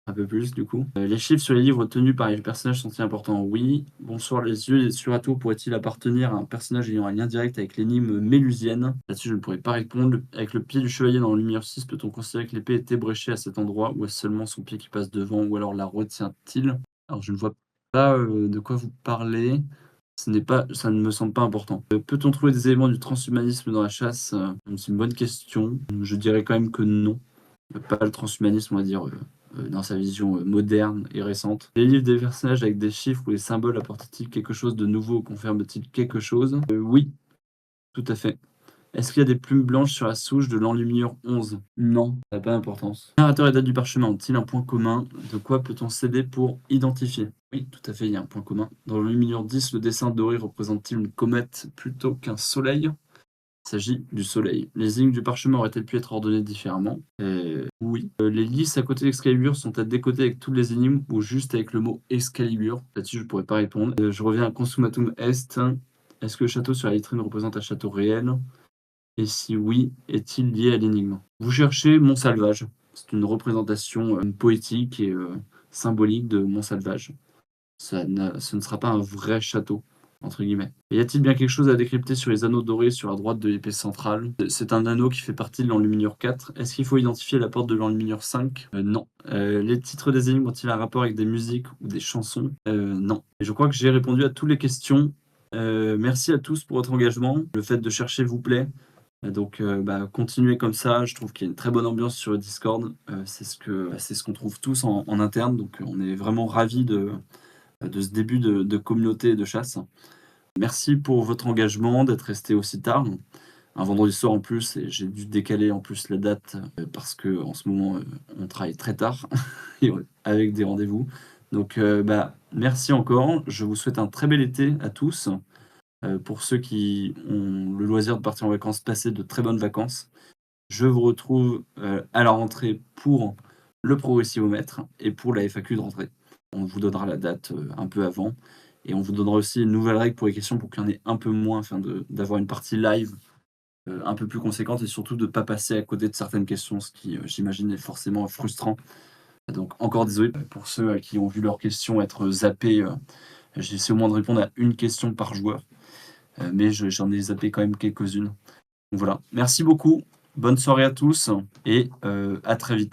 Speaker 1: Un peu plus, du coup. Les chiffres sur les livres tenus par les personnages sont-ils importants? Oui. Bonsoir, les yeux sur Ato pourrait-il appartenir à un personnage ayant un lien direct avec l'énigme mélusienne? Là-dessus, je ne pourrais pas répondre. Avec le pied du chevalier dans Lumière 6, peut-on considérer que l'épée est ébréchée à cet endroit, ou est-ce seulement son pied qui passe devant, ou alors la retient-il? Alors, je ne vois pas de quoi vous parlez. Ça ne me semble pas important. Peut-on trouver des éléments du transhumanisme dans la chasse? C'est une bonne question. Je dirais quand même que non. Pas le transhumanisme, on va dire, dans sa vision moderne et récente. Les livres des personnages avec des chiffres ou des symboles apportent-ils quelque chose de nouveau ou confirment-ils quelque chose? Oui, tout à fait. Est-ce qu'il y a des plumes blanches sur la souche de l'enluminure 11? Non, ça n'a pas d'importance. Narrateur et date du parchemin ont-ils un point commun? De quoi peut-on s'aider pour identifier? Oui, tout à fait, il y a un point commun. Dans l'enluminure 10, le dessin doré représente-t-il une comète plutôt qu'un soleil? Il s'agit du soleil. Les lignes du parchemin auraient-elles pu être ordonnées différemment? Oui. Les lys à côté d'Excalibur sont-elles décodées avec toutes les énigmes ou juste avec le mot Excalibur? Là-dessus, je ne pourrais pas répondre. Je reviens à Consumatum Est. Est-ce que le château sur la vitrine représente un château réel? Et si oui, est-il lié à l'énigme? Vous cherchez Montsalvage. C'est une représentation poétique et symbolique de Montsalvage. Ce ne sera pas un vrai château, entre guillemets. Et y a-t-il bien quelque chose à décrypter sur les anneaux dorés sur la droite de l'épée centrale? C'est un anneau qui fait partie de l'enluminure 4. Est-ce qu'il faut identifier la porte de l'enluminure 5? Non. Les titres des énigmes ont-ils un rapport avec des musiques ou des chansons? Non. Et je crois que j'ai répondu à toutes les questions. Merci à tous pour votre engagement. Le fait de chercher vous plaît. Donc, continuez comme ça. Je trouve qu'il y a une très bonne ambiance sur le Discord. C'est ce qu'on trouve tous en interne. Donc, on est vraiment ravis de ce début de communauté de chasse. Merci pour votre engagement, d'être resté aussi tard. Un vendredi soir en plus, et j'ai dû décaler en plus la date parce que en ce moment, on travaille très tard et avec des rendez-vous. Donc, merci encore. Je vous souhaite un très bel été à tous. Pour ceux qui ont le loisir de partir en vacances, passez de très bonnes vacances. Je vous retrouve à la rentrée pour le progressivomètre et pour la FAQ de rentrée. On vous donnera la date un peu avant et on vous donnera aussi une nouvelle règle pour les questions pour qu'il y en ait un peu moins afin d'avoir une partie live un peu plus conséquente et surtout de ne pas passer à côté de certaines questions, ce qui, j'imagine, est forcément frustrant. Donc encore désolé pour ceux qui ont vu leurs questions être zappées. J'essaie au moins de répondre à une question par joueur, mais j'en ai zappé quand même quelques-unes. Donc voilà, merci beaucoup, bonne soirée à tous et à très vite.